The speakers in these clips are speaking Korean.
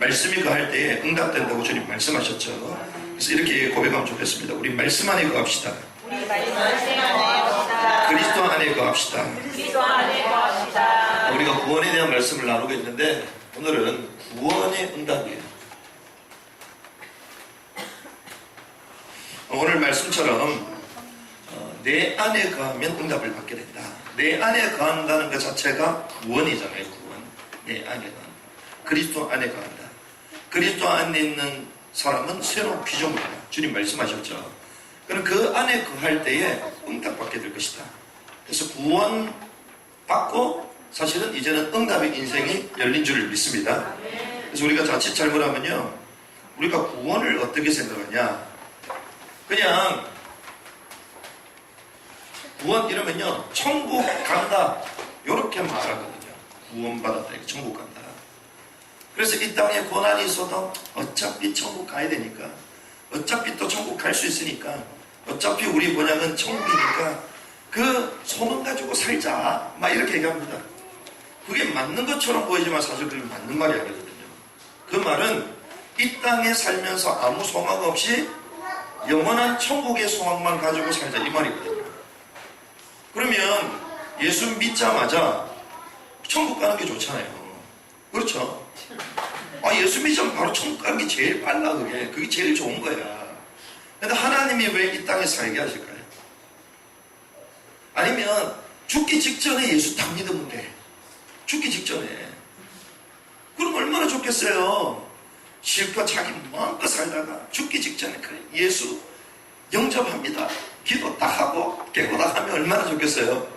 말씀이 거할 때에 응답된다고 주님 말씀하셨죠. 그래서 이렇게 고백하면 좋겠습니다. 우리 말씀 안에 거합시다. 우리 말씀 안에 거합시다. 그리스도 안에 거합시다. 그리스도 안에 거합시다. 우리가 구원에 대한 말씀을 나누고 있는데 오늘은 구원의 응답이에요. 오늘 말씀처럼 내 안에 거하면 응답을 받게 된다. 내 안에 거한다는 것 자체가 구원이잖아요. 구원. 내 안에 거한다. 그리스도 안에 거한다. 그리스도 안에 있는 사람은 새로운 피조물이다. 주님 말씀하셨죠. 그럼 그 안에 거할 때에 응답받게 될 것이다. 그래서 구원 받고 사실은 이제는 응답의 인생이 열린 줄을 믿습니다. 그래서 우리가 자칫 잘못하면요, 우리가 구원을 어떻게 생각하냐, 그냥 구원 이러면요 천국 간다 이렇게 말하거든요. 구원 받았다, 천국 간다. 그래서 이 땅에 고난이 있어도 어차피 천국 가야 되니까, 어차피 또 천국 갈 수 있으니까, 어차피 우리 본향은 천국이니까 그 소망 가지고 살자 막 이렇게 얘기합니다. 그게 맞는 것처럼 보이지만 사실 그게 맞는 말이 아니거든요. 그 말은 이 땅에 살면서 아무 소망 없이 영원한 천국의 소망만 가지고 살자 이 말이거든요. 그러면 예수 믿자마자 천국 가는 게 좋잖아요. 그렇죠? 예수 믿자면 바로 천국 가는 게 제일 빨라. 그게 제일 좋은 거야. 근데 하나님이 왜 이 땅에 살게 하실까요? 아니면 죽기 직전에 예수 딱 믿으면 돼. 죽기 직전에. 그럼 얼마나 좋겠어요. 실컷 자기 마음껏 살다가 죽기 직전에 그래 예수 영접합니다. 기도 딱 하고 깨고 딱 하면 얼마나 좋겠어요.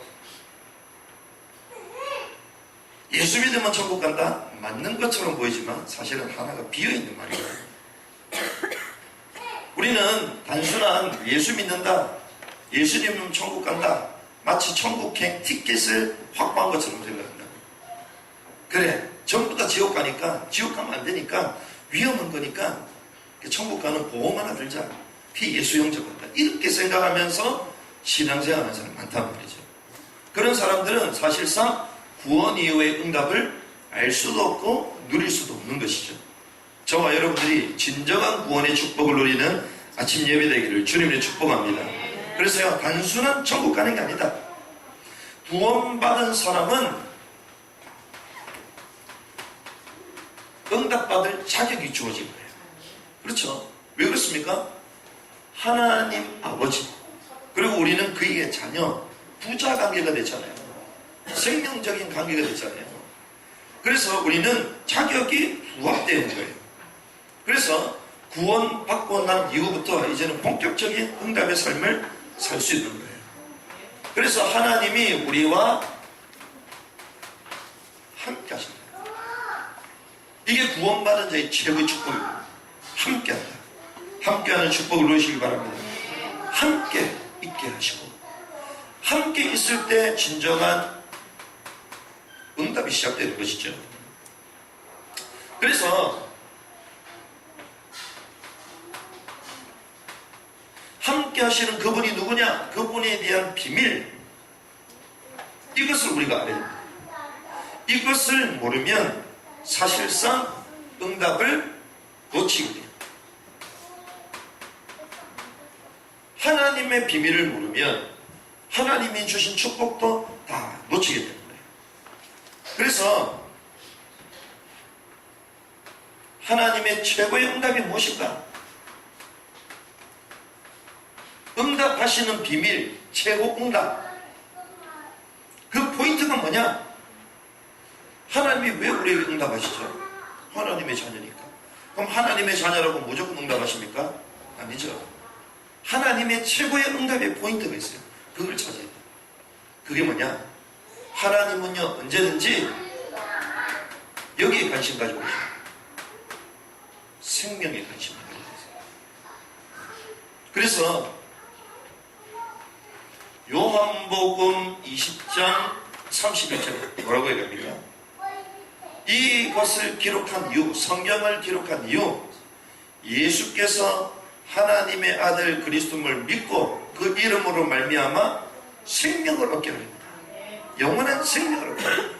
예수 믿으면 천국 간다? 맞는 것처럼 보이지만 사실은 하나가 비어있는 말이에요. 우리는 단순한 예수 믿는다, 예수 믿으면 천국 간다, 마치 천국행 티켓을 확보한 것처럼 생각한다. 그래, 전부 다 지옥 가니까, 지옥 가면 안 되니까 위험한 거니까 천국 가는 보험 하나 들자. 그게 예수 영접한다. 이렇게 생각하면서 신앙생활하는 사람 많단 말이죠. 그런 사람들은 사실상 구원 이후의 응답을 알 수도 없고 누릴 수도 없는 것이죠. 저와 여러분들이 진정한 구원의 축복을 누리는 아침 예배 되기를 주님의 축복합니다. 그래서요, 단순한 천국 가는 게 아니다. 구원받은 사람은 응답받을 자격이 주어진 거예요. 그렇죠? 왜 그렇습니까? 하나님 아버지, 그리고 우리는 그의 자녀, 부자 관계가 됐잖아요. 생명적인 관계가 됐잖아요. 그래서 우리는 자격이 부합되는 거예요. 그래서 구원받고 난 이후부터 이제는 본격적인 응답의 삶을 살 수 있는 거예요. 그래서 하나님이 우리와 함께 하신다. 이게 구원받은 자의 최고의 축복입니다. 함께한다. 함께하는 축복을 누리시기 바랍니다. 함께 있게 하시고, 함께 있을 때 진정한 응답이 시작되는 것이죠. 그래서 함께 하시는 그분이 누구냐? 그분에 대한 비밀, 이것을 우리가 알아야 됩니다. 이것을 모르면 사실상 응답을 놓치게 돼요. 하나님의 비밀을 모르면 하나님이 주신 축복도 다 놓치게 되는 거예요. 그래서 하나님의 최고의 응답이 무엇인가? 응답하시는 비밀, 최고 응답. 그 포인트가 뭐냐? 하나님이 왜 우리에게 응답하시죠? 하나님의 자녀니까. 그럼 하나님의 자녀라고 무조건 응답하십니까? 아니죠. 하나님의 최고의 응답의 포인트가 있어요. 그걸 찾아야 돼요. 그게 뭐냐? 하나님은요, 언제든지 여기에 관심 가지고 계세요. 생명에 관심을 가지고 계세요. 그래서 요한복음 20장 31절에 뭐라고 얘기합니까? 이것을 기록한 이유, 성경을 기록한 이유, 예수께서 하나님의 아들 그리스도를 믿고 그 이름으로 말미암아 생명을 얻게 합니다. 영원한 생명을 얻게 합니다.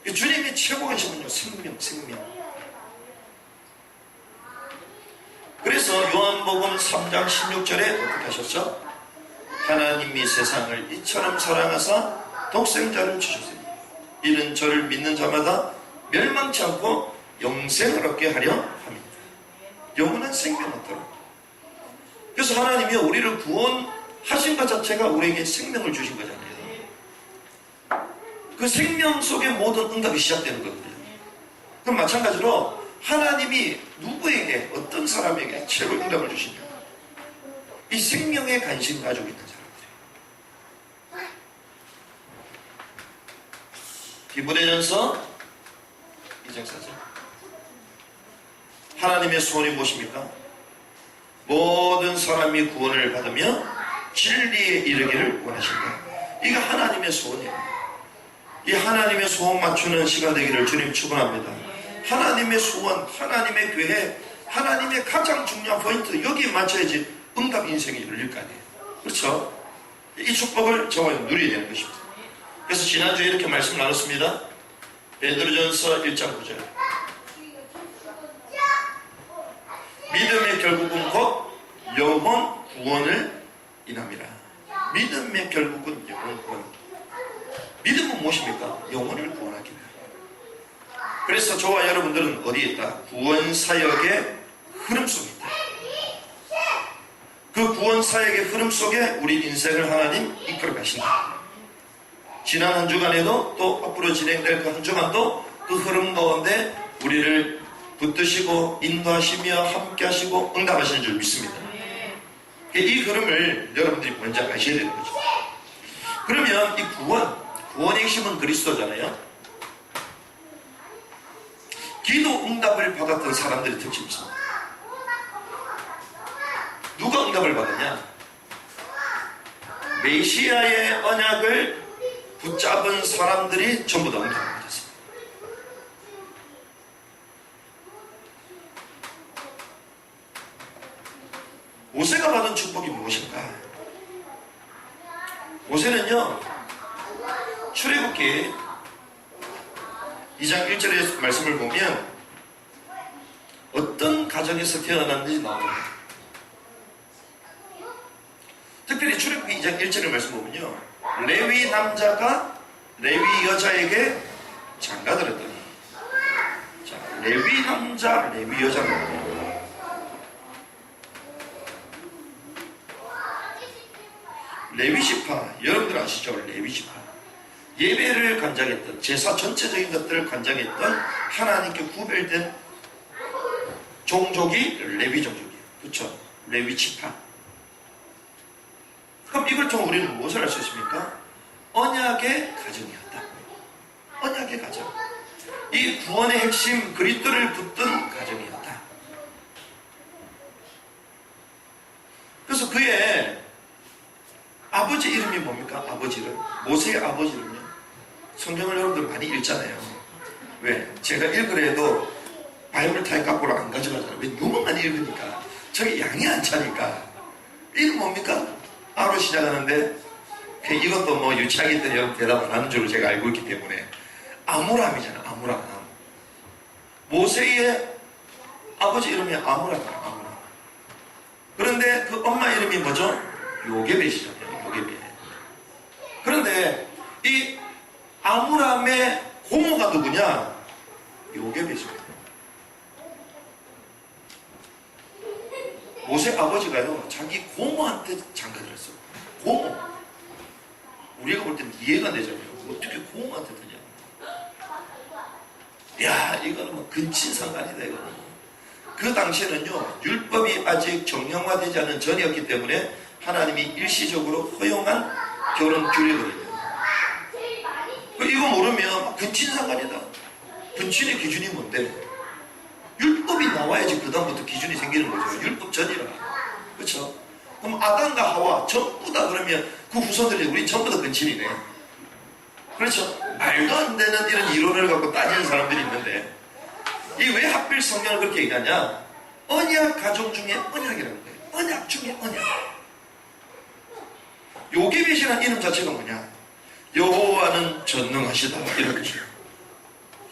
주님이 최고이시군요. 생명. 그래서 요한복음 3장 16절에 어떻게 하셨죠? 하나님이 세상을 이처럼 사랑하사 독생자를 주셨으니 이는 저를 믿는 자마다 멸망치 않고 영생을 얻게 하려 합니다. 영원한 생명 얻도록. 그래서 하나님이 우리를 구원하신 것 자체가 우리에게 생명을 주신 거잖아요. 그 생명 속에 모든 응답이 시작되는 거거든요. 그럼 마찬가지로 하나님이 누구에게, 어떤 사람에게 최고 응답을 주시냐? 이 생명에 관심을 가지고 있는 사람들이에요. 디모데전서 2장 4절. 하나님의 소원이 무엇입니까? 모든 사람이 구원을 받으며 진리에 이르기를 원하신다. 이거 하나님의 소원이에요. 이 하나님의 소원 맞추는 시간 되기를 주님 축원합니다. 하나님의 소원, 하나님의 계획, 하나님의 가장 중요한 포인트, 여기에 맞춰야지 응답 인생이 열릴 거 아니에요. 그렇죠? 이 축복을 저와 누려야 되는 것입니다. 그래서 지난주에 이렇게 말씀을 나눴습니다. 베드로전서 1장 9절. 믿음의 결국은 곧 영혼 구원을 인합니다. 믿음의 결국은 영혼 구원. 믿음은 무엇입니까? 영혼을 구원하기 위해. 그래서 저와 여러분들은 어디에 있다? 구원사역의 흐름 속에 있다. 그 구원사역의 흐름 속에 우리 인생을 하나님 이끌어 가신다. 지난 한 주간에도 또 앞으로 진행될 그 한 주간도 그 흐름 가운데 우리를 붙드시고 인도하시며 함께 하시고 응답하시는 줄 믿습니다. 이 흐름을 여러분들이 먼저 아셔야 되는 거죠. 그러면 이 구원의 핵심은 그리스도잖아요. 기도 응답을 받았던 사람들의 특징이 있습니다. 누가 응답을 받았냐? 메시아의 언약을 붙잡은 사람들이 전부 다 응답을 받았습니다. 모세가 받은 축복이 무엇인가? 모세는요, 출애굽기 2장 1절의 말씀을 보면 어떤 가정에서 태어났는지 나옵니다. 특별히 출애굽기 2장 1절의 말씀 보면요, 레위 남자가 레위 여자에게 장가들었더니, 자, 레위 남자, 레위 여자가 레위지파, 여러분들 아시죠? 레위지파. 예배를 관장했던, 제사 전체적인 것들을 관장했던 하나님께 구별된 종족이 레위 종족이에요. 그렇죠? 레위지파. 그럼 이걸 통해 우리는 무엇을 할 수 있습니까? 언약의 가정이었다. 언약의 가정. 이 구원의 핵심 그리스도를 붙든 가정이었다. 그래서 그의 아버지 이름이 뭡니까? 아버지 이름. 모세의 아버지 이름요. 성경을 여러분들 많이 읽잖아요. 왜? 제가 읽으래도 바이블 타입 갖고는 안 가져가잖아요. 왜? 너무 많이 읽으니까. 저게 양이 안 차니까. 이름 뭡니까? 아로 시작하는데 이것도 뭐 유치하기 때문에 대답 안 하는 줄로 제가 알고 있기 때문에 아므람이잖아. 아므람. 모세의 아버지 이름이 아므람이야. 아므람. 그런데 그 엄마 이름이 뭐죠? 요게벳이잖아요. 요게벳. 그런데 이 아므람의 고모가 누구냐? 요게벳입니다. 모세 아버지가요, 자기 고모한테 장가들었어요. 고모. 우리가 볼 때는 이해가 안 되잖아요. 어떻게 고모한테 되냐? 야, 이거는 뭐 근친상간이다, 이거는. 그 당시에는요, 율법이 아직 정형화되지 않은 전이었기 때문에 하나님이 일시적으로 허용한 결혼 규례거든요. 이거 모르면 근친상간이다. 근친의 기준이 뭔데? 율법이 나와야지 그 다음부터 기준이 생기는 거죠. 율법 전이라. 그렇죠? 그럼 아담과 하와 전부 다 그러면 그 후손들이 우리 전부 다 근친이네. 그렇죠? 말도 안 되는 이런 이론을 갖고 따지는 사람들이 있는데, 이 왜 하필 성경을 그렇게 얘기하냐? 언약 가정 중에 언약이라는 거예요. 언약 중에 언약. 요게벳이라는 이름 자체가 뭐냐? 여호와는 전능하시다, 이런 뜻이에요.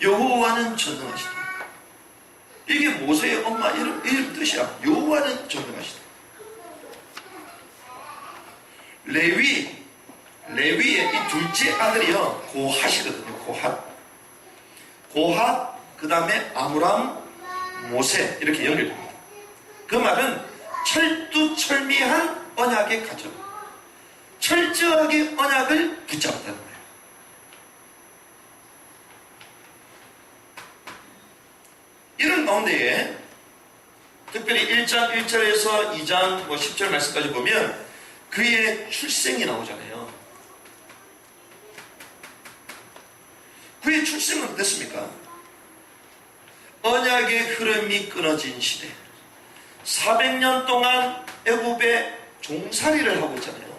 여호와는 전능하시다. 이게 모세의 엄마 이름 뜻이야. 여호와는 전능하시다. 레위의 이 둘째 아들이요 고핫이거든요. 고핫 그 다음에 아므람, 모세 이렇게 연결됩니다. 그 말은 철두철미한 언약의 가정, 철저하게 언약을 붙잡았다는 거예요. 이런 가운데에 특별히 1장 1절에서 2장 10절 말씀까지 보면 그의 출생이 나오잖아요. 그의 출생은 어땠습니까? 언약의 흐름이 끊어진 시대, 400년 동안 애굽의 종살이를 하고 있잖아요.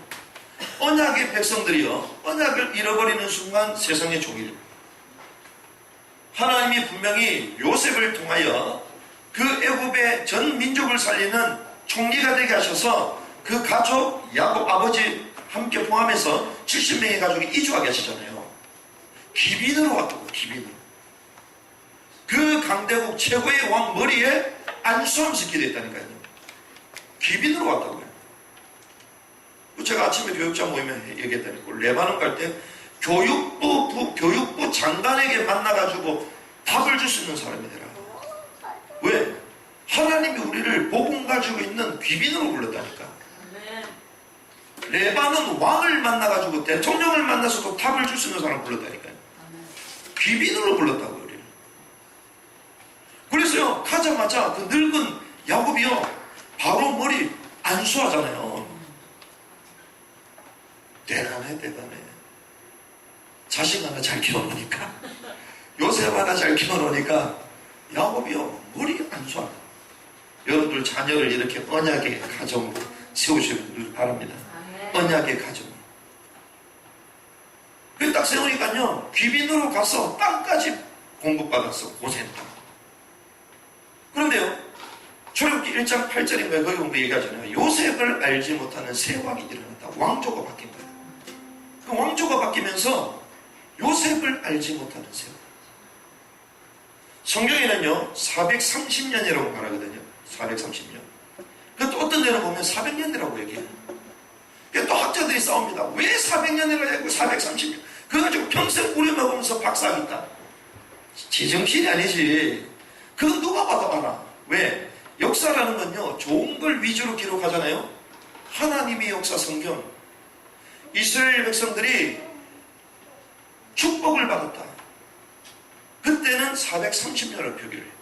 언약의 백성들이요, 언약을 잃어버리는 순간 세상의 종이 됩니다. 하나님이 분명히 요셉을 통하여 그 애굽의 전 민족을 살리는 총리가 되게 하셔서 그 가족, 야곱 아버지 함께 포함해서 70명의 가족이 이주하게 하시잖아요. 기빈으로 왔다고, 기빈으로. 그 강대국 최고의 왕 머리에 안수하면서 기도했다니까요. 기빈으로 왔다고요. 제가 아침에 교육자 모임에 얘기했다니까. 레바논 갈 때 교육부 장관에게 만나가지고 답을 줄 수 있는 사람이 되라. 왜? 하나님이 우리를 복음 가지고 있는 귀빈으로 불렀다니까. 레바논 왕을 만나가지고 대통령을 만나서도 답을 줄 수 있는 사람을 불렀다니까요. 귀빈으로 불렀다고요, 우리를. 그래서요, 가자마자 그 늙은 야곱이요, 바로 머리 안수하잖아요. 대단해. 자식 하나 잘 키워놓으니까, 요셉 하나 잘 키워놓으니까 야곱이요 머리 안수한다. 여러분들 자녀를 이렇게 언약의 가정으로 세우시길 바랍니다. 언약의 가정. 그래 딱 세우니까요, 귀빈으로 가서 땅까지 공급받았어. 고생했다. 그런데요, 출애굽기 1장 8절인가요? 거기 보면 얘기하잖아요. 요셉을 알지 못하는 새 왕이 일어났다. 왕조가 바뀐 거예요. 그 왕조가 바뀌면서 요셉을 알지 못하는 새 왕. 성경에는요 430년이라고 말하거든요. 430년. 그 또 어떤 데는 보면 400년이라고 얘기해요. 또 학자들이 싸웁니다. 왜 400년이라고 하고 430년? 그거 가지고 평생 부려먹으면서 박사하겠다. 제정신이 아니지. 그건 누가 봐도 알아. 왜? 역사라는 건요 좋은 걸 위주로 기록하잖아요. 하나님의 역사 성경. 이스라엘 백성들이 축복을 받았다. 그때는 430년을 표기를 해요.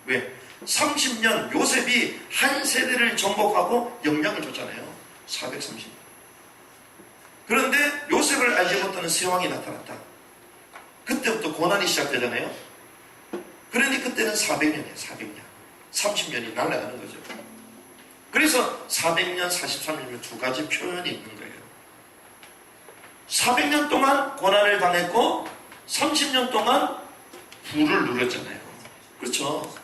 왜? 30년 요셉이 한 세대를 정복하고 영향을 줬잖아요. 430년. 그런데 요셉을 알지 못하는 새 왕이 나타났다. 그때부터 고난이 시작되잖아요. 그러니 그때는 400년이에요. 400년. 30년이 날아가는 거죠. 그래서 400년, 43년 두 가지 표현이 있는 거예요. 400년 동안 고난을 당했고 30년 동안 부를 누렸잖아요. 그렇죠?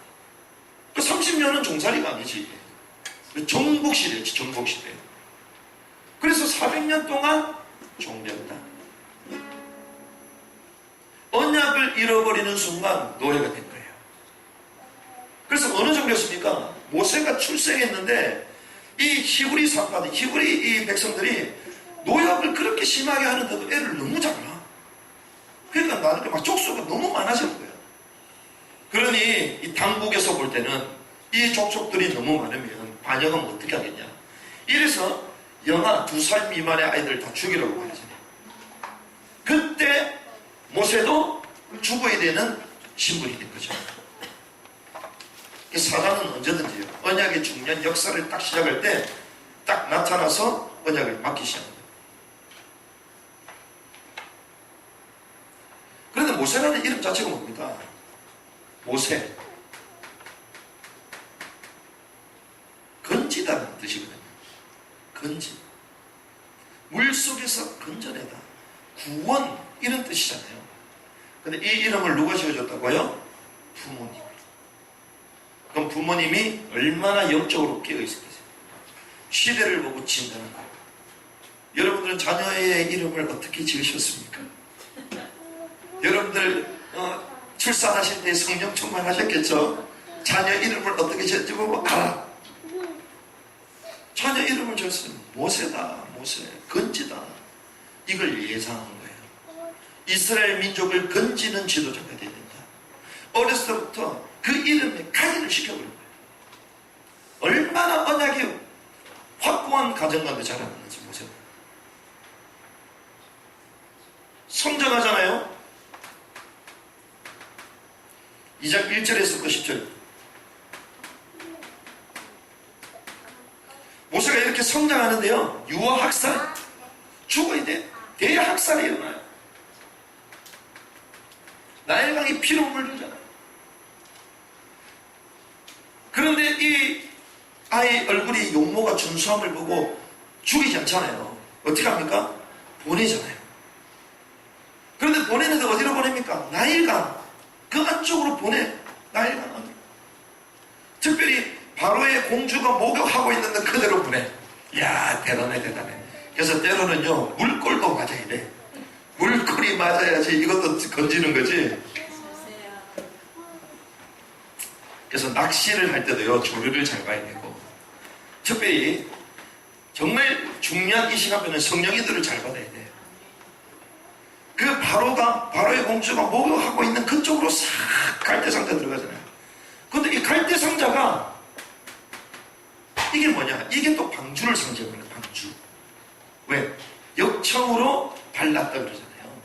그 30년은 종살이가 아니지. 정복시대였지, 정복시대. 그래서 400년 동안 종되었다. 언약을 잃어버리는 순간 노예가 된 거예요. 그래서 어느 정도였습니까? 모세가 출생했는데 이 히브리 산파들, 히브리 이 백성들이 노역을 그렇게 심하게 하는데도 애를 너무 잘 낳아. 그러니까 나는 막 족수가 너무 많아지는 거예요. 그러니 이 당국에서 볼 때는 이 족속들이 너무 많으면 반역하면 어떻게 하겠냐. 이래서 영아 2살 미만의 아이들 다 죽이라고 하잖아요. 그때 모세도 죽어야 되는 신분이 된 거죠. 사단은 언제든지요. 언약의 중요한 역사를 딱 시작할 때 딱 나타나서 언약을 막기 시작합니다. 그런데 모세라는 이름 자체가 뭡니까? 모세. 건지다는 뜻이거든요. 건지. 물속에서 건져내다. 구원 이런 뜻이잖아요. 근데 이 이름을 누가 지어줬다고요? 부모님. 그럼 부모님이 얼마나 영적으로 깨어있었겠어요? 시대를 보고 진다는 거예요. 여러분들은 자녀의 이름을 어떻게 지으셨습니까? 여러분들 출산하실 때 성령 충만하셨겠죠? 자녀 이름을 어떻게 지었지 보고 알아. 자녀 이름을 지었어요. 모세다, 모세, 건지다. 이걸 예상한 거예요. 이스라엘 민족을 건지는 지도자가 되야 된다. 어렸을 때부터 그 이름에 각인을 시켜버린 거예요. 얼마나 언약이 확고한 가정관도 자라는지 보세요. 성장하잖아요. 2장 1절에서부터 10절. 모세가 이렇게 성장하는데요, 유아학살, 죽어야 돼. 대학살이 일어나요. 나일강이 피로 물들잖아요. 그런데 이 아이 얼굴이 용모가 준수함을 보고 죽이지 않잖아요. 어떻게 합니까? 보내잖아요. 그런데 보내는데 어디로 보냅니까? 나일강. 그 안쪽으로 보내. 나일강 안으로. 특별히 바로의 공주가 목욕하고 있는데 그대로 보내. 이야, 대단해, 대단해. 그래서 때로는요, 물골도 맞아야 돼. 물골이 맞아야지 이것도 건지는 거지. 그래서 낚시를 할 때도요, 조류를 잘 봐야 되고, 특별히 정말 중요한 이 시간에는 성령이들을 잘 받아야 돼. 그 바로의 공주가 목욕하고 있는 그쪽으로 싹 갈대상자 들어가잖아요. 근데 이 갈대상자가 이게 뭐냐? 이게 또 방주를 상징하는 거예요. 방주. 왜? 역청으로 발랐다 그러잖아요.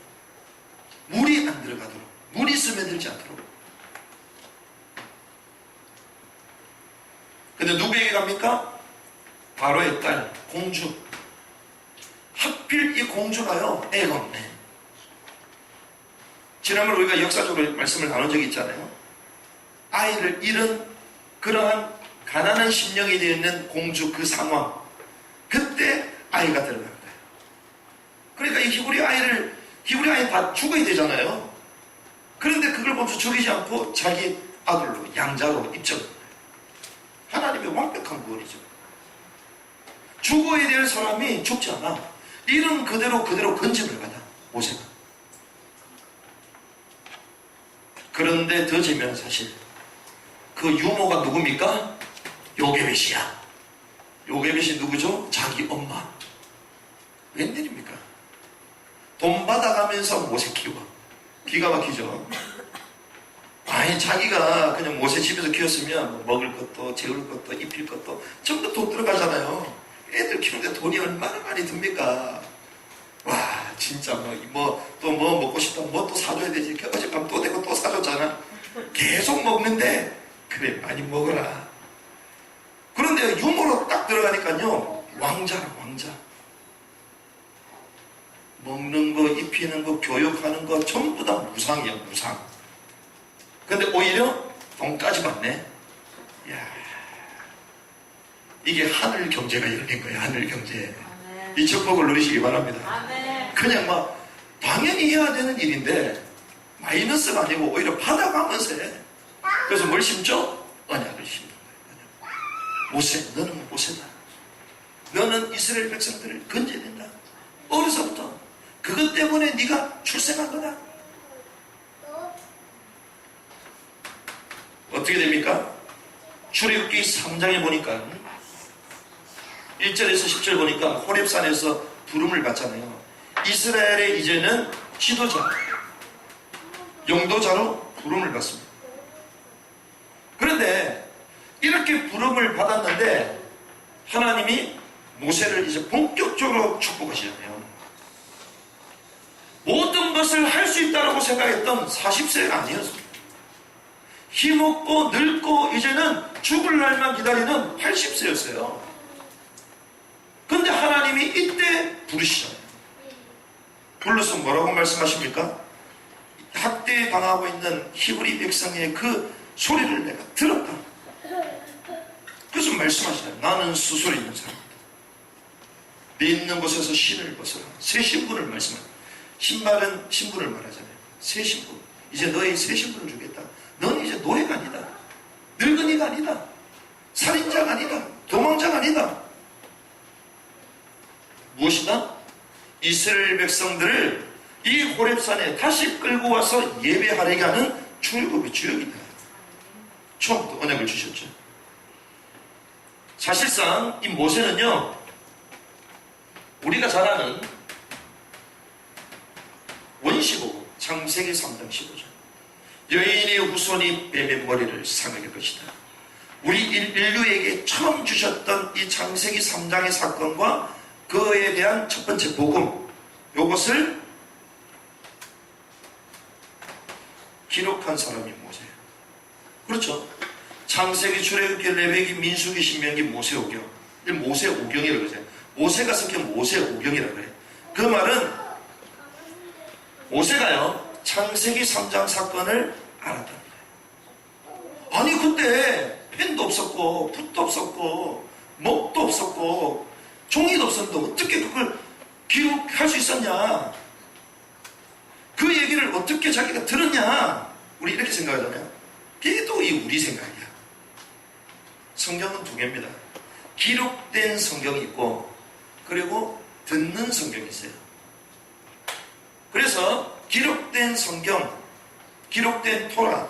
물이 안 들어가도록, 물이 스며들지 않도록. 근데 누구에게 갑니까? 바로의 딸, 공주. 하필 이 공주가요, 애가 없네. 지난번 우리가 역사적으로 말씀을 나눈 적이 있잖아요. 아이를 잃은 그러한 가난한 심령이 되어 있는 공주 그 상황. 그때 아이가 들어간 거예요. 그러니까 이 히브리 아이 다 죽어야 되잖아요. 그런데 그걸 먼저 죽이지 않고 자기 아들로, 양자로 입적한 거예요. 하나님의 완벽한 구원이죠. 죽어야 될 사람이 죽지 않아. 이름 그대로 건짐을 받아, 모세가. 그런데 더 재미난 사실, 그 유모가 누굽니까? 요게벳이야. 요게벳이 누구죠? 자기 엄마. 웬일입니까? 돈 받아가면서 모세 키워. 기가 막히죠. 아니, 자기가 그냥 모세 집에서 키웠으면 먹을 것도 재울 것도 입힐 것도 전부 돈 들어가잖아요. 애들 키우는데 돈이 얼마나 많이 듭니까? 와, 진짜 또 뭐 먹고 싶다, 뭐 또 사줘야 되지. 어젯밤 또 되고 또 사줬잖아. 계속 먹는데, 그래, 많이 먹어라. 그런데 유머로 딱 들어가니까요, 왕자라, 왕자. 먹는 거, 입히는 거, 교육하는 거 전부 다 무상이야, 무상. 근데 오히려 돈까지 받네. 이야, 이게 하늘 경제가 열린 거예요, 하늘 경제. 이 축복을 누리시기 바랍니다. 그냥 당연히 해야 되는 일인데 마이너스가 아니고 오히려 받아가면서 해. 그래서 뭘 심죠? 언약을 심는 거예요. 모세, 너는 모세다. 너는 이스라엘 백성들을 건져야 된다. 어려서부터 그것 때문에 네가 출생한 거다. 어떻게 됩니까? 출애굽기 3장에 보니까 1절에서 10절 보니까 호렙산에서 부름을 받잖아요. 이스라엘의 이제는 지도자, 영도자로 부름을 받습니다. 그런데 이렇게 부름을 받았는데 하나님이 모세를 이제 본격적으로 축복하시잖아요. 모든 것을 할 수 있다고 생각했던 40세가 아니었습니다. 힘없고 늙고 이제는 죽을 날만 기다리는 80세였어요. 근데 하나님이 이때 부르시잖아요. 불러서 뭐라고 말씀하십니까? 학대에 당하고 있는 히브리 백성의 그 소리를 내가 들었다. 그래서 말씀하시잖아요. 나는 스스로 있는 사람이다. 네 있는 곳에서 신을 벗어라. 새 신분을 말씀합니다. 신발은 신분을 말하잖아요. 새 신분. 이제 너의 새 신분을 주겠다. 너는 이제 노예가 아니다. 늙은이가 아니다. 살인자가 아니다. 도망자가 아니다. 무엇이다? 이스라엘 백성들을 이 호렙산에 다시 끌고 와서 예배하려게 하는 출애굽의 주역이다. 처음부터 언약을 주셨죠. 사실상 이 모세는요, 우리가 잘 아는 원시복음 창세기 3장 15절, 여인의 후손이 뱀의 머리를 상하게 할 것이다. 우리 인류에게 처음 주셨던 이 창세기 3장의 사건과 그에 대한 첫 번째 복음, 이것을 기록한 사람이 모세예요. 그렇죠? 창세기, 출애굽기, 레위기, 민수기, 신명기, 모세오경. 모세오경이라고 그러죠. 모세가 섞인 모세오경이라고 그래요. 그 말은 모세가요, 창세기 3장 사건을 알았다는 거예요. 아니, 그때 펜도 없었고, 붓도 없었고, 목도 없었고, 종이도 없었는데 어떻게 그걸 기록할 수 있었냐? 그 얘기를 어떻게 자기가 들었냐? 우리 이렇게 생각하잖아요. 그게 또 우리 생각이야. 성경은 두 개입니다. 기록된 성경이 있고, 그리고 듣는 성경이 있어요. 그래서 기록된 성경, 기록된 토라,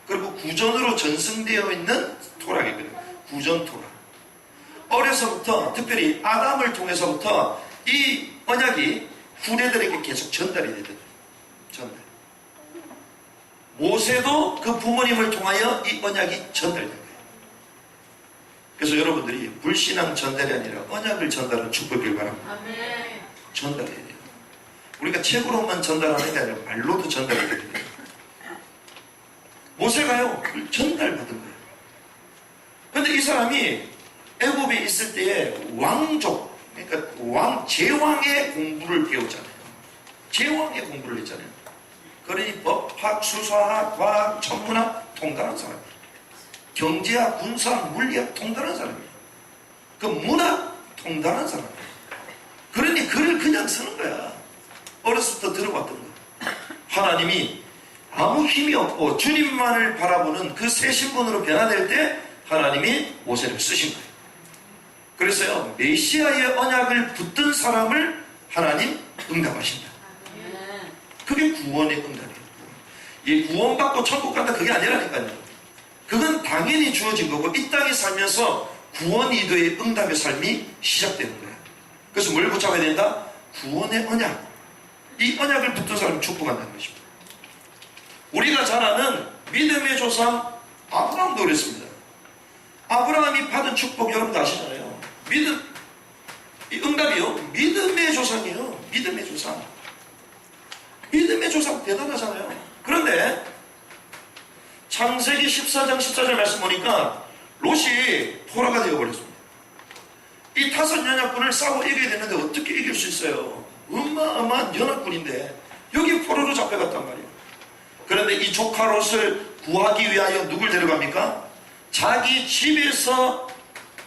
그리고 구전으로 전승되어 있는 토라이거든요. 구전 토라. 어려서부터, 특별히 아담을 통해서부터 이 언약이 후대들에게 계속 전달이 되거든요. 전달. 모세도 그 부모님을 통하여 이 언약이 전달된 거예요. 그래서 여러분들이 불신앙 전달이 아니라 언약을 전달하는 축복을 바랍니다. 아멘. 전달해야 돼요. 우리가 책으로만 전달하는 게 아니라 말로도 전달해야 돼요. 모세가요, 그걸 전달받은 거예요. 그런데 이 사람이 애굽에 있을 때에 왕족, 그러니까 제왕의 공부를 배웠잖아요. 제왕의 공부를 했잖아요. 그러니 법학, 수사학, 과학, 천문학 통달한 사람이에요. 경제학, 군사학, 물리학 통달한 사람이에요. 그 문학 통달한 사람이에요. 그러니 글을 그냥 쓰는 거야. 어렸을 때 들어봤던 거. 하나님이 아무 힘이 없고 주님만을 바라보는 그 새 신분으로 변화될 때 하나님이 모세를 쓰신 거예요. 그래서요, 메시아의 언약을 붙든 사람을 하나님 응답하신다. 그게 구원의 응답이에요. 이 구원받고 천국 간다, 그게 아니라니까요. 그건 당연히 주어진 거고, 이 땅에 살면서 구원 이도의 응답의 삶이 시작되는 거예요. 그래서 뭘 붙잡아야 된다? 구원의 언약. 이 언약을 붙든 사람을 축복한다는 것입니다. 우리가 잘 아는 믿음의 조상 아브라함도 그랬습니다. 아브라함이 받은 축복 여러분도 아시잖아요. 믿음, 이 응답이요, 믿음의 조상이에요. 믿음의 조상. 믿음의 조상 대단하잖아요. 그런데 창세기 14장 14절 말씀 보니까 롯이 포로가 되어버렸습니다. 이 5 연합군을 싸워 이겨야 되는데 어떻게 이길 수 있어요? 어마어마한 연합군인데 여기 포로로 잡혀갔단 말이에요. 그런데 이 조카 롯을 구하기 위하여 누굴 데려갑니까? 자기 집에서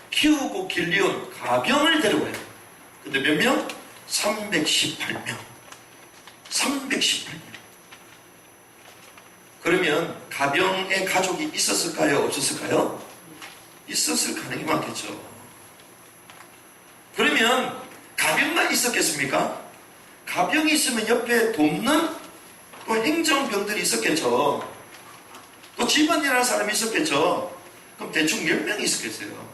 키우고 길리온 가병을 데려가요. 근데 몇 명? 318명. 318명. 그러면 가병의 가족이 있었을까요? 없었을까요? 있었을 가능성이 많겠죠. 그러면 가병만 있었겠습니까? 가병이 있으면 옆에 돕는 또 행정병들이 있었겠죠. 또 집안일하는 사람이 있었겠죠. 그럼 대충 10명이 있었겠어요.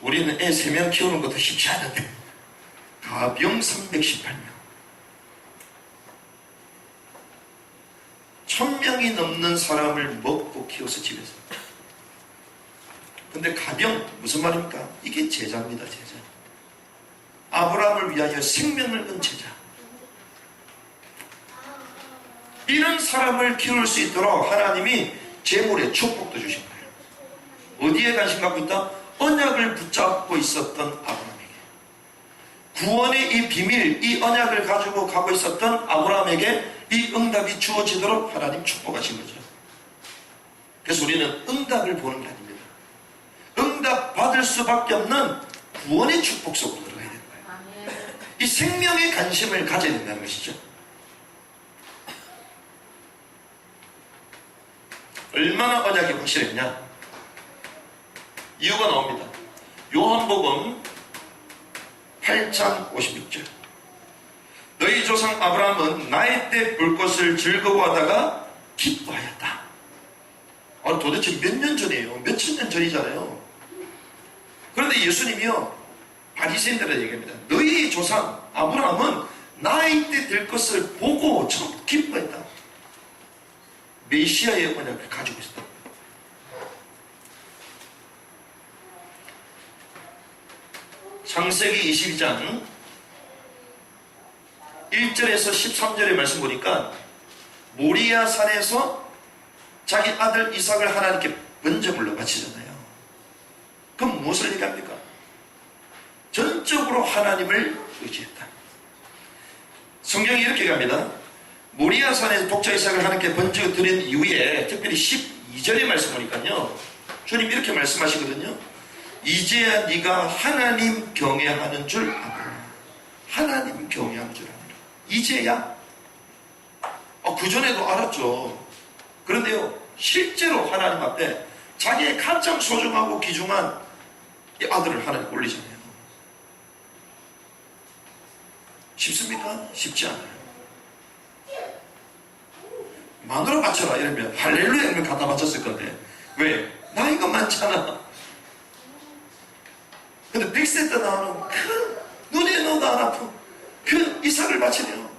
우리는 애 3명 키우는 것도 쉽지 않은데 가병 318명, 1000명이 넘는 사람을 먹고 키워서 집에서. 근데 가병 무슨 말입니까? 이게 제자입니다. 제자. 아브라함을 위하여 생명을 건 제자. 이런 사람을 키울 수 있도록 하나님이 재물의 축복도 주신 거예요. 어디에 관심 갖고 있다? 언약을 붙잡고 있었던 아브라함에게. 구원의 이 비밀, 이 언약을 가지고 가고 있었던 아브라함에게 이 응답이 주어지도록 하나님 축복하신 거죠. 그래서 우리는 응답을 보는 게 아닙니다. 응답 받을 수밖에 없는 구원의 축복 속으로 들어가야 되는 거예요. 이 생명의 관심을 가져야 된다는 것이죠. 얼마나 언약이 확실했냐? 이유가 나옵니다. 요한복음 8장 56절. 너희 조상 아브라함은 나의 때 볼 것을 즐거워하다가 기뻐하였다. 도대체 몇 년 전이에요? 몇천 년 전이잖아요. 그런데 예수님이요, 바리새인들에게 얘기합니다. 너희 조상 아브라함은 나이 때 될 것을 보고 참 기뻐했다. 메시아의 언약을 가지고 있었다. 창세기 22장 1절에서 13절의 말씀 보니까 모리아 산에서 자기 아들 이삭을 하나님께 번제물로 바치잖아요. 그럼 무엇을 얘기합니까? 전적으로 하나님을 의지했다. 성경이 이렇게 갑니다. 모리아 산에서 독자 이삭을 하나님께 번제를 드린 이후에 특별히 12절의 말씀 보니까요, 주님 이렇게 말씀하시거든요. 이제야 네가 하나님 경외하는 줄 아노라. 하나님 경외하는 줄 아노라. 이제야. 그전에도 알았죠. 그런데요, 실제로 하나님 앞에 자기의 가장 소중하고 귀중한 이 아들을 하나님 올리잖아요. 쉽습니까? 쉽지 않아요. 마누라 바쳐라 이러면 할렐루야 이러면 갖다 바쳤을 건데, 왜? 나이가 많잖아. 근데 100세 때 나오는 눈에 넣어도 안 아픈 이삭을 바치네요.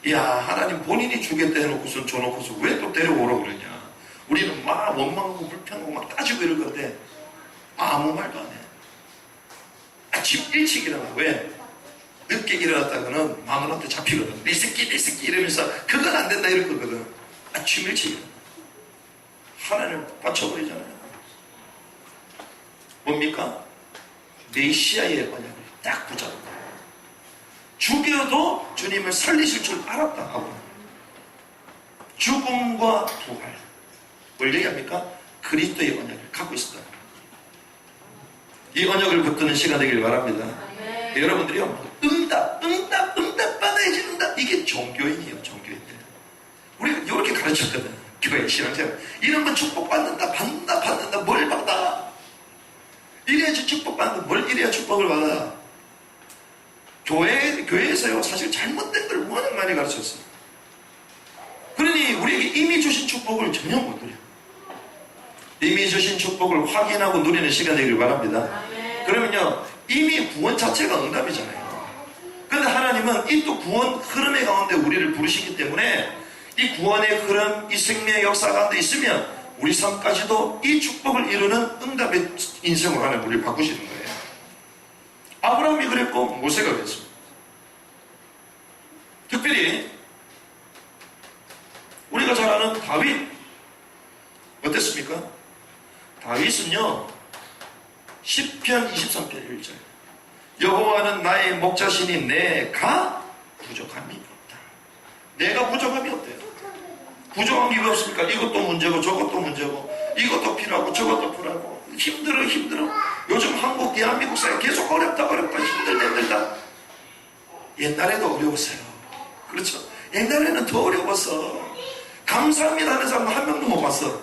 이야, 하나님 본인이 주겠다 해놓고서 줘놓고서 왜 또 데려오라고 그러냐. 우리는 막 원망하고 불평하고 막 따지고 이럴 건데 아무 말도 안 해. 아침 일찍 일어나. 왜? 늦게 일어났다가는 마누라한테 잡히거든. 내 새끼 이러면서 그건 안 된다 이럴 거거든. 아침 일찍 일어나. 하나님을 바쳐버리잖아요. 뭡니까? 메시아의 언약을 딱 붙잡았다. 죽여도 주님을 살리실 줄 알았다 하고, 죽음과 부활, 뭘 얘기합니까? 그리스도의 언약을 갖고 있었다. 이 언약을 붙드는 시간 되길 바랍니다. 네. 여러분들이요, 응답 받아야지. 응답. 이게 종교인이에요. 종교인들. 우리가 이렇게 가르쳤거든. 교회 신앙생활 이런 건 축복받는다. 받는다. 뭘 받아? 이래야지 축복받는다. 뭘 이래야 축복을 받아? 교회에서요, 사실 잘못된 걸 워낙 많이 가르쳤어. 그러니 우리에게 이미 주신 축복을 전혀 못 누려. 이미 주신 축복을 확인하고 누리는 시간 되길 바랍니다. 그러면요, 이미 구원 자체가 응답이잖아요. 그런데 하나님은 이 또 구원 흐름의 가운데 우리를 부르시기 때문에 이 구원의 흐름, 이 생명의 역사 가운데 있으면 우리 삶까지도 이 축복을 이루는 응답의 인생으로 하나님 우리를 바꾸시는 거예요. 아브라함이 그랬고 모세가 그랬습니다. 특별히 우리가 잘 아는 다윗 어땠습니까? 다윗은요, 10편 23편 1절 여호와는 나의 목자시니 내가 부족함이 없다. 내가 부족함이 없대요. 부족함이 왜 없습니까? 이것도 문제고 저것도 문제고 이것도 필요하고 저것도 필요하고 힘들어. 요즘 한국 대한민국 사회 계속 어렵다 힘들다. 옛날에도 어려웠어요. 그렇죠? 옛날에는 더 어려웠어. 감사합니다 하는 사람 한 명도 못 봤어.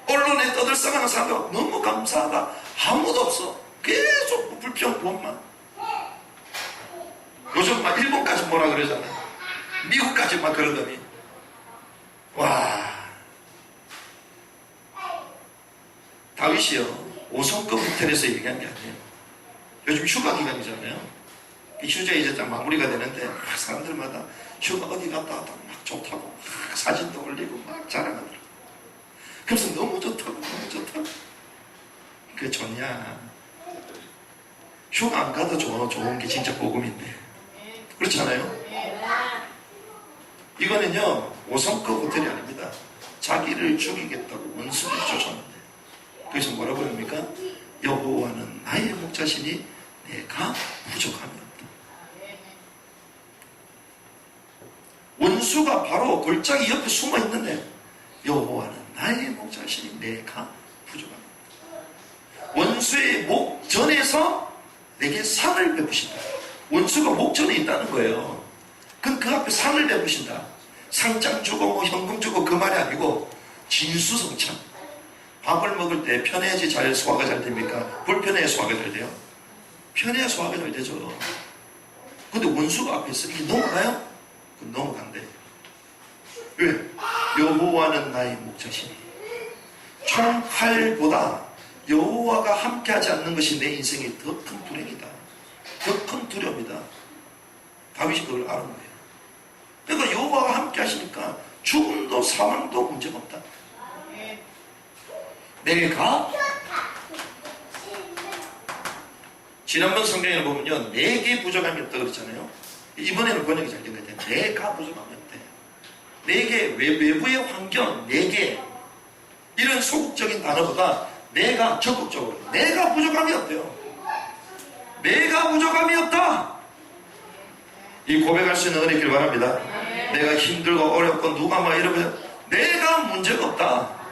언론에 떠들썩하는 사람 너무 감사하다 아무도 없어. 계속 불평 원만. 요즘 막 일본까지 뭐라 그러잖아. 미국까지 막 그러더니 와, 다윗이요 5성급 호텔에서 얘기한 게 아니에요. 요즘 휴가 기간이잖아요. 휴자 이제 딱 마무리가 되는데 사람들마다 휴가 어디 갔다 왔다 막 좋다고 사진도 올리고 막 자랑하더라고. 그래서 너무 좋다고. 그게 좋냐? 휴가 안 가도 좋은 게 진짜 복음인데. 그렇잖아요? 이거는요 5성급 호텔이 아닙니다. 자기를 죽이겠다고 원수를 쫓았는데, 그래서 뭐라고 합니까? 여호와는 나의 목자시니 내가 부족함이 없다. 원수가 바로 골짜기 옆에 숨어 있는데 여호와는 나의 목자시니 내가 부족함이 없다. 원수의 목전에서 내게 상을 베푸신다. 원수가 목전에 있다는 거예요. 그럼 그 앞에 상을 베푸신다. 상장 주고 뭐 현금 주고 그 말이 아니고 진수성찬. 밥을 먹을 때 편해야지 잘 소화가 잘 됩니까? 불편해야 소화가 잘 돼요? 편해야 소화가 잘 되죠. 근데 원수가 앞에 있어. 이게 넘어가요? 그럼 넘어간대. 왜? 여호와는 나의 목자시니 총칼보다 여호와가 함께하지 않는 것이 내 인생의 더 큰 불행이다, 더 큰 두려움이다. 다윗이 그걸 아는 거예요. 그러니까 여호와가 함께 하시니까 죽음도 사망도 문제가 없다. 내가 지난번 성경에 보면요, 내게 부족함이 없다 그랬잖아요. 이번에는 번역이 잘 된 것 같아요. 내가 부족함이 없대. 내게, 외부의 환경, 내게, 이런 소극적인 단어보다 내가 적극적으로, 내가 부족함이 없대요. 내가 부족함이 없다. 이 고백할 수 있는 은혜길 바랍니다. 내가 힘들고 어렵고 누가 막 이러면 내가 문제가 없다.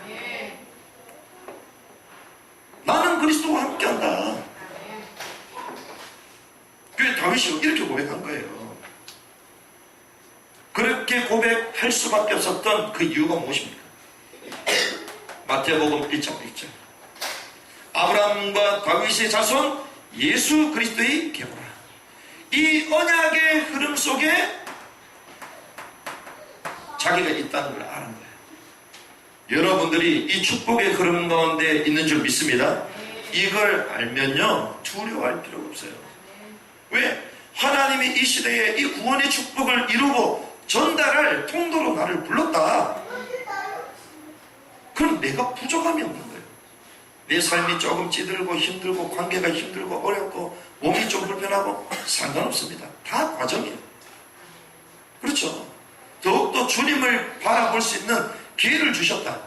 나는 그리스도와 함께한다. 그래서 다윗이 이렇게 고백한 거예요. 그렇게 고백할 수밖에 없었던 그 이유가 무엇입니까? 마태복음 1장 1절. 아브라함과 다윗의 자손 예수 그리스도의 계보라. 이 언약의 흐름 속에 자기가 있다는 걸 아는 거예요. 여러분들이 이 축복의 흐름 가운데 있는 줄 믿습니다. 이걸 알면요, 두려워할 필요가 없어요. 왜? 하나님이 이 시대에 이 구원의 축복을 이루고 전달할 통로로 나를 불렀다. 그럼 내가 부족함이 없는 거예요. 내 삶이 조금 찌들고 힘들고 관계가 힘들고 어렵고 몸이 좀 불편하고 상관없습니다. 다 과정이에요. 그렇죠? 더욱더 주님을 바라볼 수 있는 기회를 주셨다.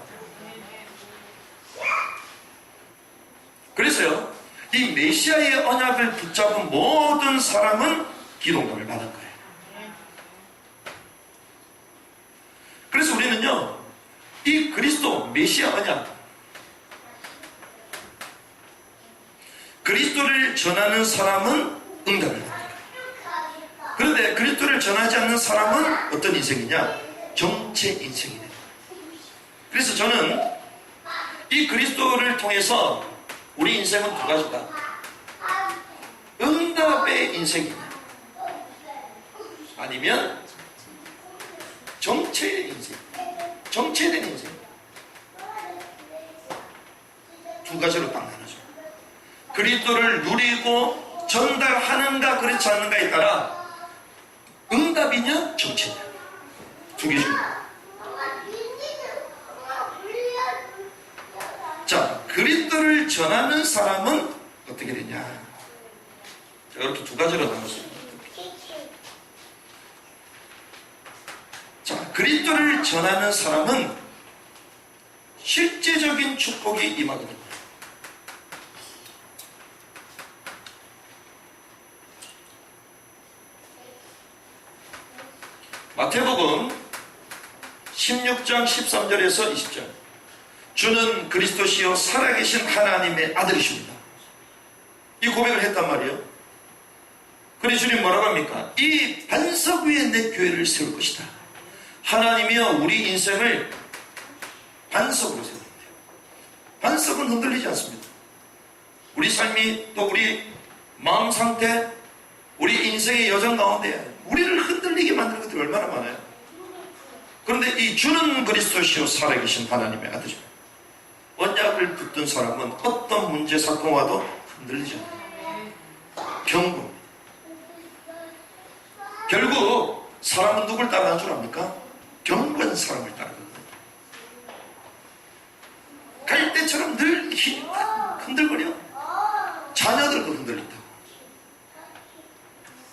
그래서요, 이 메시아의 언약을 붙잡은 모든 사람은 기동감을 받은 거예요. 그래서 우리는요, 이 그리스도 메시아 언약, 그리스도를 전하는 사람은 응답을 받는 거예요. 그런데 그리스도를 전하지 않는 사람은 어떤 인생이냐? 정체 인생이 돼요. 그래서 저는 이 그리스도를 통해서 우리 인생은 두 가지다. 응답의 인생이냐, 아니면 정체의 인생, 정체된 인생. 두 가지로 딱 나눠져. 그리스도를 누리고 전달하는가 그렇지 않는가에 따라 응답이냐 정체냐, 두 개죠. 자, 그리스도를 전하는 사람은 어떻게 되냐? 자, 이렇게 두 가지로 나눴습니다. 자, 그리스도를 전하는 사람은 실제적인 축복이 임하거든요. 마태복음 16장 13절에서 20절. 주는 그리스도시요 살아계신 하나님의 아들이십니다. 이 고백을 했단 말이에요. 그래 주님 뭐라고 합니까? 이 반석 위에 내 교회를 세울 것이다. 하나님이여 우리 인생을 반석으로 세웁니다. 반석은 흔들리지 않습니다. 우리 삶이 또 우리 마음 상태, 우리 인생의 여정 가운데 우리를 흔들리게 만드는 것들이 얼마나 많아요. 그런데 이 주는 그리스도시요 살아계신 하나님의 아들입니다. 언약을 붙든 사람은 어떤 문제 사건 와도 흔들리지 않아요. 경고. 결국 사람은 누굴 따라하는 줄 압니까? 경건한 사람을 따르거든요. 갈대처럼 늘 흔들거려. 자녀들도 흔들린다.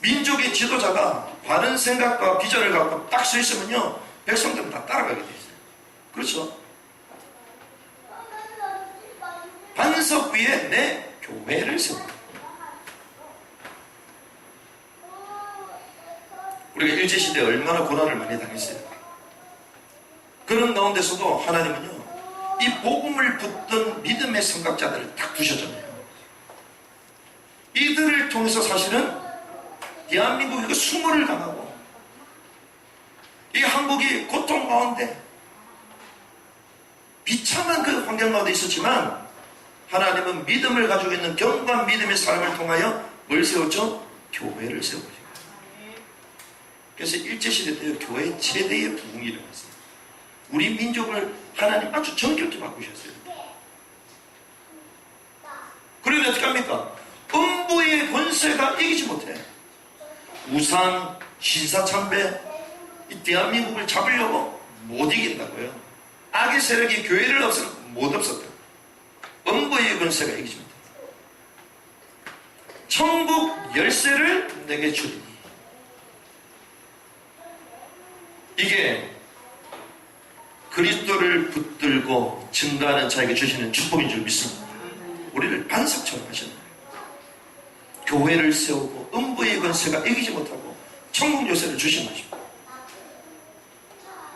민족의 지도자가 바른 생각과 비전을 갖고 딱 서 있으면요, 백성들은 다 따라가게 돼 있어요. 그렇죠? 반석 위에 내 교회를 세운다. 우리가 일제시대에 얼마나 고난을 많이 당했어요. 그런 가운데서도 하나님은요, 이 복음을 붙든 믿음의 생각자들을 딱 두셨잖아요. 이들을 통해서 사실은 대한민국이 수모를 당하고 이 한국이 고통 가운데 비참한 그 환경 가운데 있었지만 하나님은 믿음을 가지고 있는 경건한 믿음의 사람을 통하여 뭘 세웠죠? 교회를 세우죠. 그래서 일제시대 때 교회의 최대의 부흥이 일어났어요. 우리 민족을 하나님 아주 정겹게 바꾸셨어요. 그러면 어떻게 합니까? 음부의 권세가 이기지 못해. 우상, 신사참배, 이 대한민국을 잡으려고 못 이긴다고요. 악의 세력이 교회를 못 없었다. 음부의 권세가 이기지 못해. 천국 열쇠를 내게 주리니. 이게 그리스도를 붙들고 증거하는 자에게 주시는 축복인 줄 믿습니다. 우리를 반석처럼 하시는 거예요. 교회를 세우고 음부의 권세가 이기지 못하고 천국 열쇠를 주신 것입니다.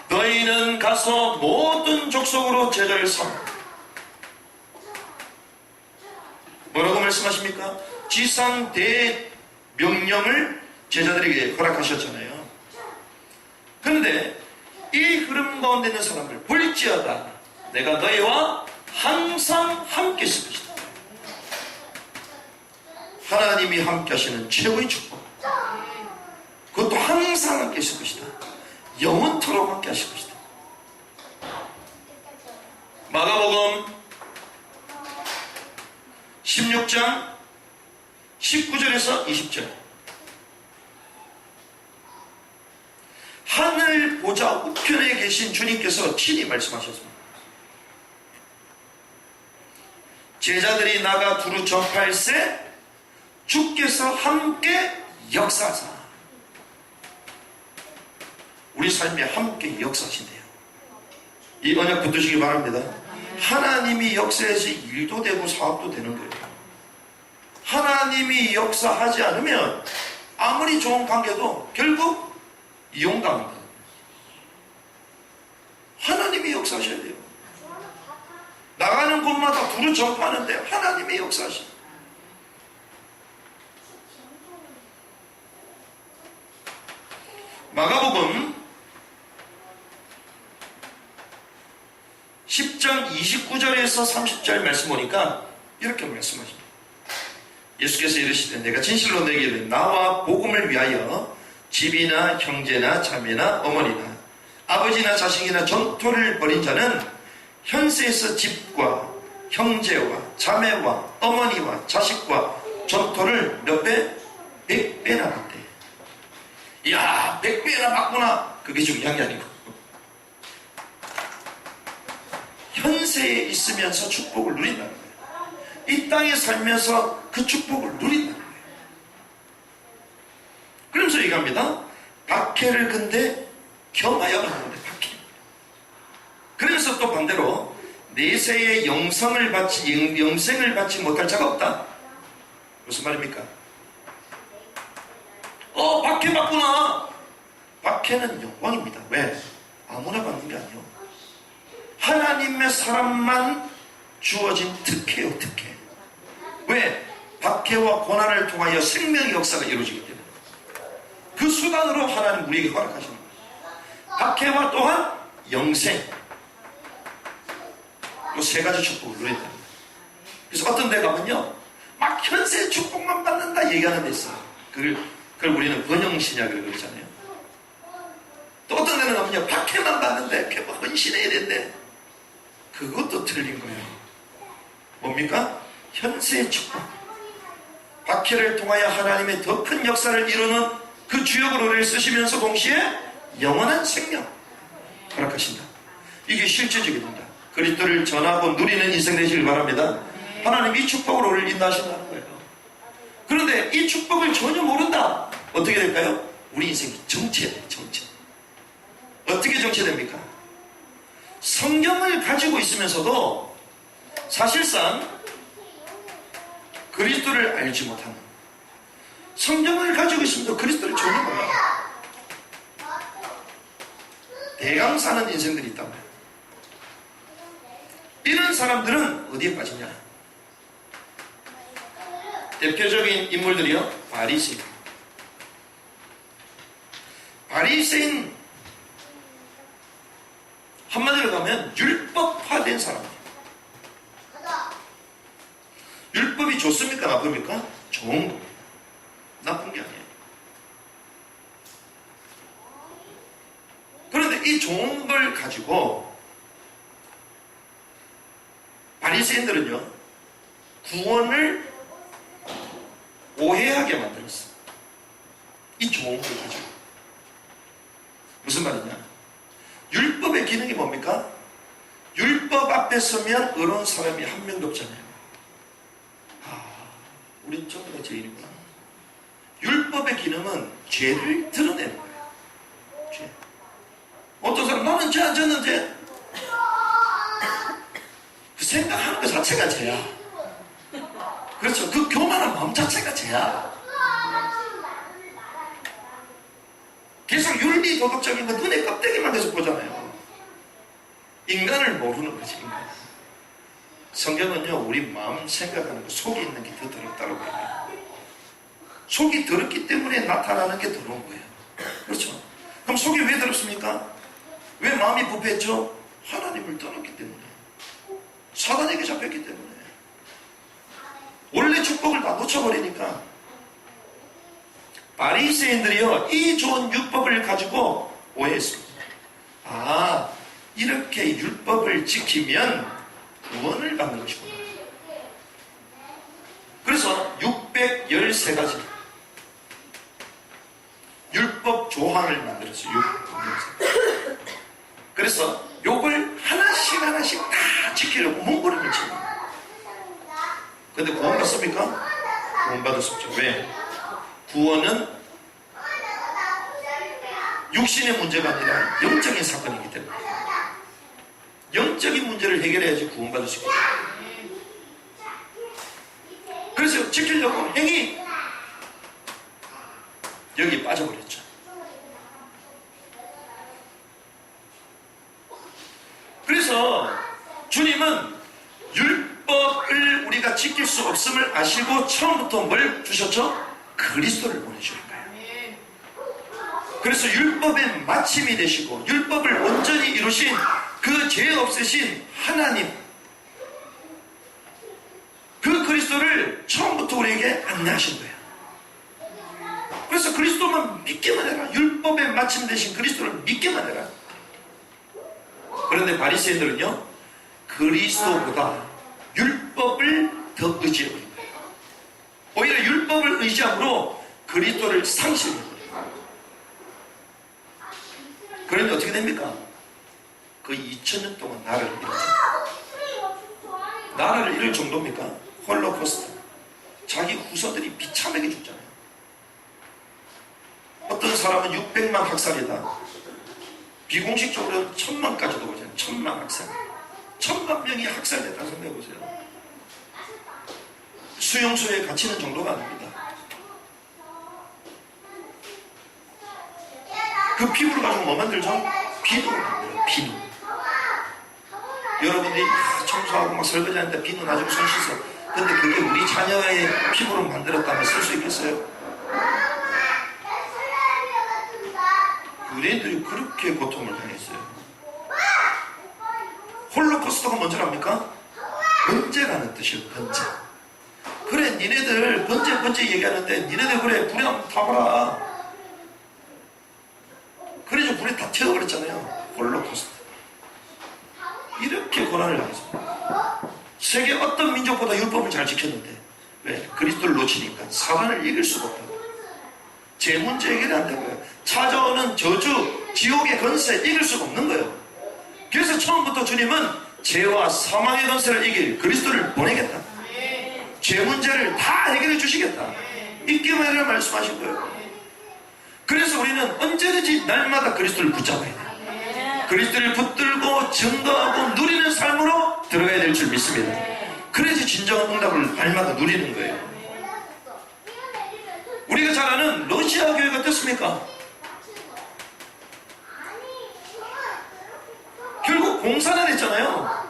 너희는 가서 모든 족속으로 제자를 삼아. 뭐라고 말씀하십니까? 지상 대명령을 제자들에게 허락하셨잖아요. 그런데 이 흐름 가운데 있는 사람을 볼지어다 내가 너희와 항상 함께 있을 것이다. 하나님이 함께 하시는 최고의 축복. 그것도 항상 함께 있을 것이다. 영원토록 함께 하실 것이다. 마가복음 16장 19절에서 20절. 하늘 보좌 우편에 계신 주님께서 친히 말씀하셨습니다. 제자들이 나가 두루 전파할세 주께서 함께 역사하사. 우리 삶에 함께 역사하신대요. 이 언약 붙드시기 바랍니다. 하나님이 역사해서 일도 되고 사업도 되는 거예요. 하나님이 역사하지 않으면 아무리 좋은 관계도 결국 이용당합니다. 하나님이 역사하셔야 돼요. 나가는 곳마다 두루 전파하는데 하나님이 역사하셔요. 마가복음 10장 29절에서 30절 말씀 보니까 이렇게 말씀하십니다. 예수께서 이르시되 내가 진실로 내게 이르노니 나와 복음을 위하여 집이나 형제나 자매나 어머니나 아버지나 자식이나 전토를 벌인 자는 현세에서 집과 형제와 자매와 어머니와 자식과 전토를 몇 배? 100배나 받대. 이야 100배나 받구나. 그게 중요한 게 아니고 현세에 있으면서 축복을 누린다는 거예요. 이 땅에 살면서 그 축복을 누린다는 거예요. 그러면서 얘기합니다. 박해를 근데 겸하여 하는데 박해. 그래서 또 반대로 내세의 영생을 받지 못할 자가 없다. 무슨 말입니까? 박해 받구나. 박해는 영광입니다. 왜? 아무나 받는 게 아니에요. 하나님의 사람만 주어진 특혜요, 특혜. 왜? 박해와 고난을 통하여 생명의 역사가 이루어지기 때문에. 그 수단으로 하나님 우리에게 허락하시는 거예요. 박해와 또한 영생. 이 세 가지 축복을 누린다. 그래서 어떤 데 가면요, 막 현세 축복만 받는다 얘기하는 데 있어요. 그걸 우리는 번영신약이라고 그러잖아요. 또 어떤 데는 가면요, 박해만 받는데 헌신해야 된대. 그것도 틀린 거예요. 뭡니까? 현세의 축복. 박해를 통하여 하나님의 더 큰 역사를 이루는 그 주역으로 우리를 쓰시면서 동시에 영원한 생명 허락하신다. 이게 실제적입니다. 그리스도를 전하고 누리는 인생 되시길 바랍니다. 하나님 이 축복으로 우리를 인도하신다는 거예요. 그런데 이 축복을 전혀 모른다. 어떻게 될까요? 우리 인생이 정체돼요. 정체. 어떻게 정체됩니까? 성경을 가지고 있으면서도 사실상 그리스도를 알지 못하는, 성경을 가지고 있으면서 그리스도를 전혀 몰라요. 대강 사는 인생들이 있다고요. 이런 사람들은 어디에 빠지냐? 대표적인 인물들이요, 바리새인. 바리새인 한마디로 가면 율법화된 사람이에요. 율법이 좋습니까? 나쁩니까? 좋은 겁니다. 나쁜 게 아니에요. 그런데 이 좋은 걸 가지고 바리새인들은요 구원을 오해하게 만들었어. 이 좋은 걸 가지고. 무슨 말이냐? 율법의 기능이 뭡니까? 율법 앞에 서면 의로운 사람이 한 명도 없잖아요. 우린 전부 다 죄인이구나. 율법의 기능은 죄를 드러내는 거예요. 죄. 어떤 사람 나는 죄 안 졌는데 그 생각하는 것 자체가 죄야. 그렇죠. 그 교만한 마음 자체가 죄야. 계속 윤리 도덕적인 거 눈에 껍데기만 계속 보잖아요. 인간을 모르는 거지. 인간. 성경은요 우리 마음 생각하는 거 속에 있는 게 더 더럽다고 해요. 속이 더럽기 때문에 나타나는 게 더러운 거예요. 그렇죠. 그럼 속이 왜 더럽습니까? 왜 마음이 부패했죠? 하나님을 떠났기 때문에, 사단에게 잡혔기 때문에, 원래 축복을 다 놓쳐버리니까. 바리새인들이요 이 좋은 율법을 가지고 오해했습니다. 이렇게 율법을 지키면 구원을 받는 것이구나. 그래서 613가지 율법 조항을 만들었어요. 그래서 요걸 하나씩 다 지키려고 몸부림을 치고. 근데 구원 받습니까? 구원 받을 수 없죠. 왜? 구원은 육신의 문제가 아니라 영적인 사건이기 때문에 영적인 문제를 해결해야지 구원받을 수 있거든요. 그래서 지키려고 행위 여기 빠져버렸죠. 그래서 주님은 율법을 우리가 지킬 수 없음을 아시고 처음부터 뭘 주셨죠? 그리스도를 보내주는 거예요. 그래서 율법의 마침이 되시고 율법을 온전히 이루신 그 죄 없으신 하나님, 그 그리스도를 처음부터 우리에게 안내하신 거예요. 그래서 그리스도만 믿기만 해라. 율법의 마침 되신 그리스도를 믿기만 해라. 그런데 바리새인들은요 그리스도보다 율법을 더 의지해버린 거예요. 오히려 율법을 의지함으로 그리스도를 상실해버린 거예요. 그러니 어떻게 됩니까? 그 2000년 동안 나라를 잃었죠. 나라를 잃을 정도입니까? 홀로코스트. 자기 후손들이 비참하게 죽잖아요. 어떤 사람은 600만 학살이다. 비공식적으로 1000만까지도 보잖아요. 1000만 학살. 1000만 명이 학살됐다고 생각해보세요. 수용소에 갇히는 정도가 아닙니다. 그 피부를 가지고 뭐 만들죠? 비누를 만들어요. 비누. 여러분들이 청소하고 막 설거지하는데 비누 나중에 손 씻어. 근데 그게 우리 자녀의 피부로 만들었다면 쓸 수 있겠어요? 유대인들이 그렇게 고통을 당했어요. 홀로코스트가 뭔지랍니까? 번제라는 뜻이에요. 번제. 그래 니네들 번제 얘기하는데 니네들 그래 불에 한번 타봐라. 그래서 불에 다 태워버렸잖아요. 홀로코스트. 이렇게 고난을 당했습니다. 세계 어떤 민족보다 율법을 잘 지켰는데 왜? 그리스도를 놓치니까 사단을 이길 수가 없다고. 제 문제 해결이 안 되고요. 찾아오는 저주, 지옥의 건세 이길 수가 없는 거예요. 그래서 처음부터 주님은 죄와 사망의 건세를 이길 그리스도를 보내겠다. 죄 문제를 다 해결해 주시겠다. 믿기만 해라 말씀하신 거예요. 그래서 우리는 언제든지 날마다 그리스도를 붙잡아야 돼요. 그리스도를 붙들고 증거하고 누리는 삶으로 들어가야 될 줄 믿습니다. 그래야지 진정한 응답을 날마다 누리는 거예요. 우리가 잘 아는 러시아 교회가 어떻습니까? 결국 공산화 됐잖아요.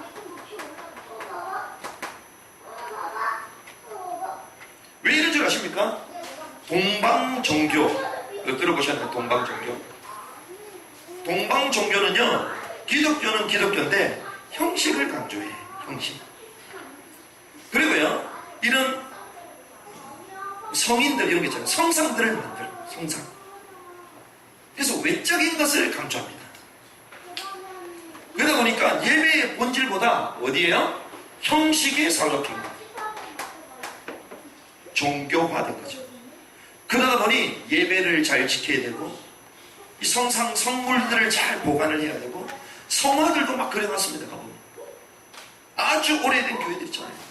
왜 이런 줄 아십니까? 동방종교 들어보셨나요? 동방종교. 동방종교는요 기독교는 기독교인데 형식을 강조해. 형식. 그리고요 이런 성인들 이런 게 있잖아요. 성상들을 만들어. 성상. 그래서 외적인 것을 강조합니다. 그러다 보니까 예배의 본질보다 어디에요? 형식에 사로잡힌 거예요. 종교화된 거죠. 그러다 보니 예배를 잘 지켜야 되고 이 성상 성물들을 잘 보관을 해야 되고 성화들도 막 그려놨습니다. 가보면 아주 오래된 교회들 있잖아요.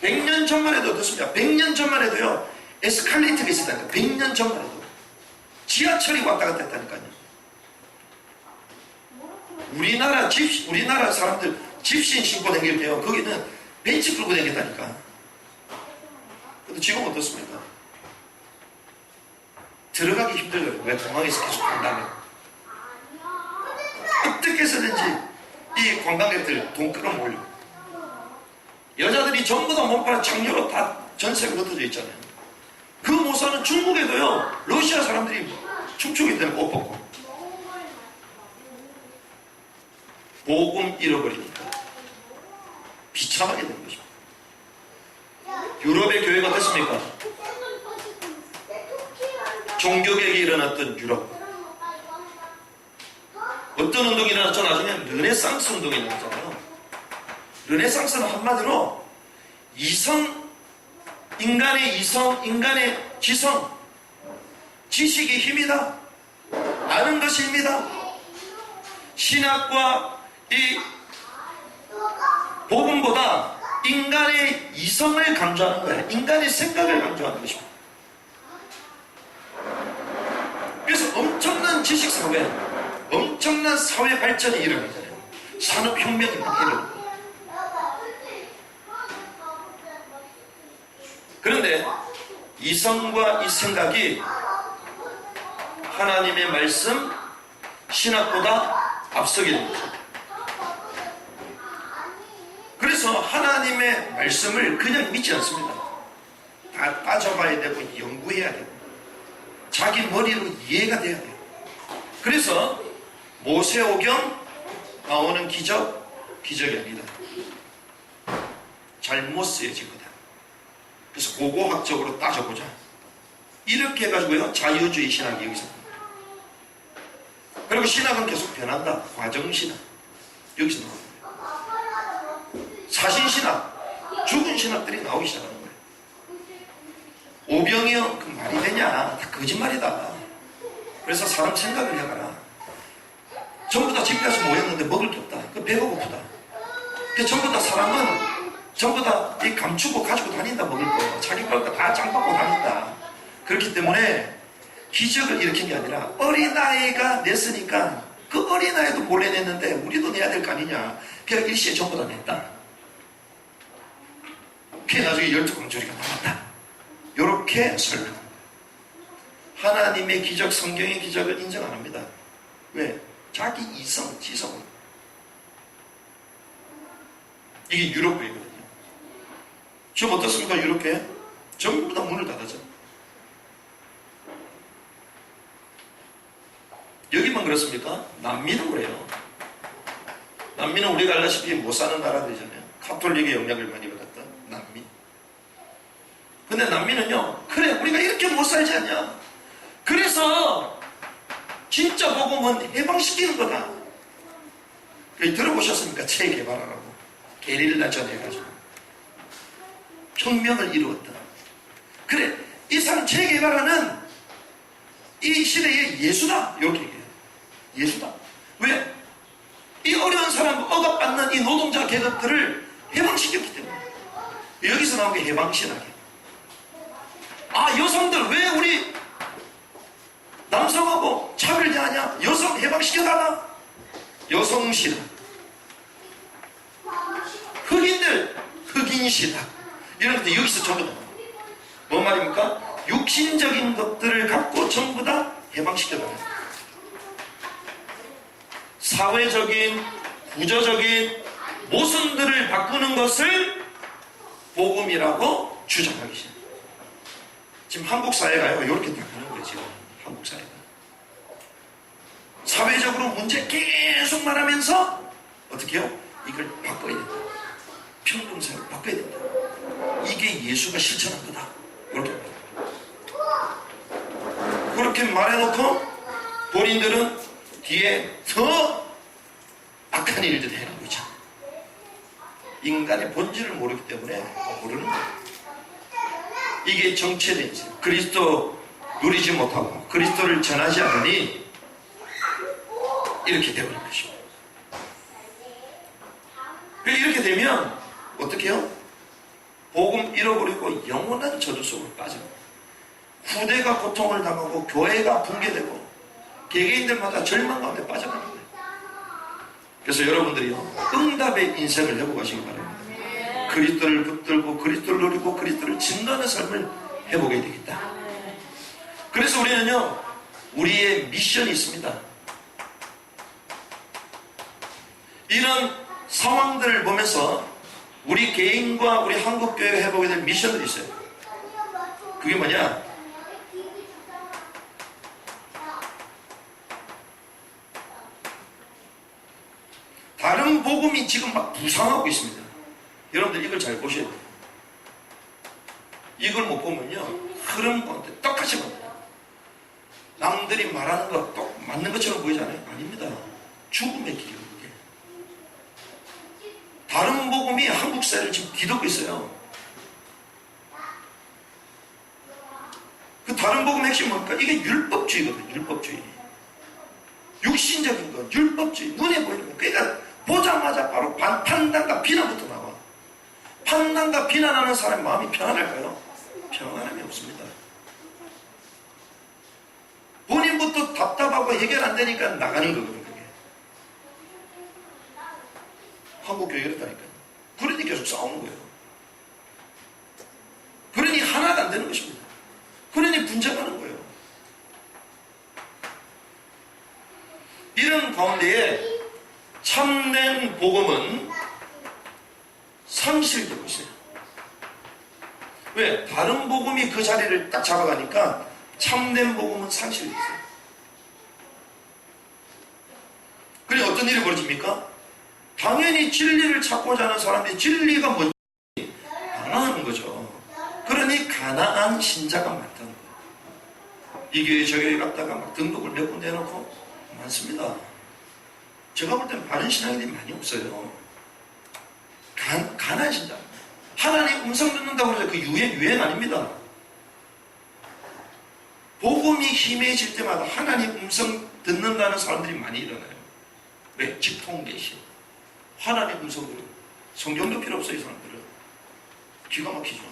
100년 전만 해도 어떻습니까? 100년 전만 해도요 에스컬레이터가 있었다니까. 100년 전만 해도 지하철이 왔다 갔다 했다니까요. 우리나라 사람들 집신 신고 다닐 때요 거기는 벤치 끌고 다녔다니까. 근데 지금 어떻습니까? 들어가기 힘들어요. 왜? 공항에서 계속 간다면. 어떻게 해서든지 이 관광객들 돈 끌어모으려. 여자들이 전부 다 몸파라 장려로 다 전세가 흩어져 있잖아요. 그 못 사는 중국에도요 러시아 사람들이 춤추기 때문에 옷 벗고. 복음 잃어버리니까 비참하게 된 것입니다. 유럽의 교회가 어떻습니까? 종교개혁이 일어났던 유럽. 어떤 운동이 일어났죠? 나중에 르네상스 운동이 일어났잖아요. 르네상스는 한마디로 인간의 이성, 인간의 지성, 지식이 힘이다. 아는 것이 힘이다. 신학과 이 복음보다 인간의 이성을 강조하는 거예요. 인간의 생각을 강조하는 것입니다. 그래서 엄청난 지식사회, 엄청난 사회 발전이 일어나잖아요. 산업혁명이 막 일어나요. 그런데 이성과 이 생각이 하나님의 말씀, 신학보다 앞서게 됩니다. 그래서 하나님의 말씀을 그냥 믿지 않습니다. 다 따져봐야 되고 연구해야 되고 자기 머리로 이해가 돼야 돼요. 그래서 모세오경 나오는 기적이 아니다. 잘못 쓰여진 거다. 그래서 고고학적으로 따져보자. 이렇게 해가지고요 자유주의 신학이 여기서 그리고 신학은 계속 변한다. 과정신학 여기서 나옵니다. 사신신학, 죽은 신학들이 나오기 시작하는 거예요. 오병이어 그 말이 되냐? 다 거짓말이다. 그래서 사람 생각을 해봐라. 전부 다 집 가서 모였는데 먹을 게 없다. 그 배가 고프다. 그 전부 다 사람은 전부 다 이 감추고 가지고 다닌다. 먹을 거 자기 걸 다 짱받고 다닌다. 그렇기 때문에 기적을 일으킨 게 아니라 어린아이가 냈으니까 그 어린아이도 몰래 냈는데 우리도 내야 될 거 아니냐. 그래서 일시에 전부 다 냈다. 그게 나중에 12광조리가 나왔다. 이렇게 설명합니다. 하나님의 기적, 성경의 기적을 인정 안 합니다. 왜? 자기 이성, 지성을. 이게 유럽교회거든요. 지금 어떻습니까? 유럽교회? 전부 다 문을 닫았죠. 여기만 그렇습니까? 남미도 그래요. 남미는 우리가 알다시피 못 사는 나라들이잖아요. 카톨릭의 영향을 많이 받았던 남미. 근데 남미는요, 그래, 우리가 이렇게 못 살지 않냐? 그래서 진짜 복음은 해방시키는 거다. 들어보셨습니까? 체계바라라고. 게릴라 전해가지고 혁명을 이루었다. 그래, 이 사람 체계바라는 이 시대의 예수다. 이렇게 얘기해요. 예수다. 왜? 이 어려운 사람, 억압받는 이 노동자 계급들을 해방시켰기 때문에. 여기서 나온 게 해방신학이에요. 아, 여성들 왜 우리 남성하고 차별대하냐? 여성 해방시켜달라. 여성신학. 흑인들 흑인신학. 이런 것들 여기서 전부 다. 뭔 말입니까? 육신적인 것들을 갖고 전부 다 해방시켜달라. 사회적인, 구조적인 모순들을 바꾸는 것을 복음이라고 주장하기 시작합니다. 지금 한국 사회가요, 이렇게 다 가는 거예요, 지금. 한국 사회가. 사회적으로 문제 계속 말하면서, 어떻게 해요? 이걸 바꿔야 된다. 평등사회를 바꿔야 된다. 이게 예수가 실천한 거다. 이렇게 말합니다. 그렇게 말해놓고, 본인들은 뒤에 더 악한 일들을 해가고 있잖아요. 인간의 본질을 모르기 때문에 모르는 거예요. 이게 정체된 인생. 그리스도 누리지 못하고 그리스도를 전하지 않으니 이렇게 되어버린 것입니다. 이렇게 되면 어떻게 해요? 복음 잃어버리고 영원한 저주 속으로 빠져요. 후대가 고통을 당하고 교회가 붕괴되고 개개인들마다 절망 가운데 빠져가는 거예요. 그래서 여러분들이요, 응답의 인생을 회복하시기 바랍니다. 그리스도를 붙들고 그리스도를 누리고 그리스도를 증거하는 삶을 회복해야 되겠다. 그래서 우리는요, 우리의 미션이 있습니다. 이런 상황들을 보면서 우리 개인과 우리 한국교회가 회복해야 될 미션들이 있어요. 그게 뭐냐? 다른 복음이 지금 막 부상하고 있습니다. 여러분들 이걸 잘 보셔야 돼요. 이걸 못 보면요, 흐름 가운데 똑같이 갑니다. 남들이 말하는 거 똑 맞는 것처럼 보이잖아요. 아닙니다. 죽음의 길이에요, 그게. 다른 복음이 한국 사회를 지금 뒤덮고 있어요. 그 다른 복음의 핵심이 뭡니까? 이게 율법주의거든요. 율법주의. 육신적인 것, 율법주의, 눈에 보이는 것. 그러니까 보자마자 바로 판단과 비난부터 나와. 판단과 비난하는 사람의 마음이 편안할까요? 평안함이 없습니다. 본인부터 답답하고 해결 안 되니까 나가는 거거든요. 그게. 한국 교회가 그렇다니까요. 그러니 계속 싸우는 거예요. 그러니 하나가 안 되는 것입니다. 그러니 분쟁하는 거예요. 이런 가운데에 참된 복음은 상실되고 있어요. 왜? 다른 복음이 그 자리를 딱 잡아가니까 참된 복음은 상실이 있어요. 그래 어떤 일이 벌어집니까? 당연히 진리를 찾고자 하는 사람들이 진리가 뭔지 안 하는 거죠. 그러니 가난한 신자가 많다는 거예요. 이 교회 저 교회 갔다가 막 등록을 몇 군데 해놓고 많습니다. 제가 볼 때는 바른 신앙인들이 많이 없어요. 가난한 신자. 하나님 음성 듣는다고 그러죠. 그 유행 아닙니다. 복음이 희미해질 때마다 하나님 음성 듣는다는 사람들이 많이 일어나요. 왜? 직통 계시. 하나님 음성 들은. 성경도 필요 없어요, 이 사람들은. 기가 막히죠.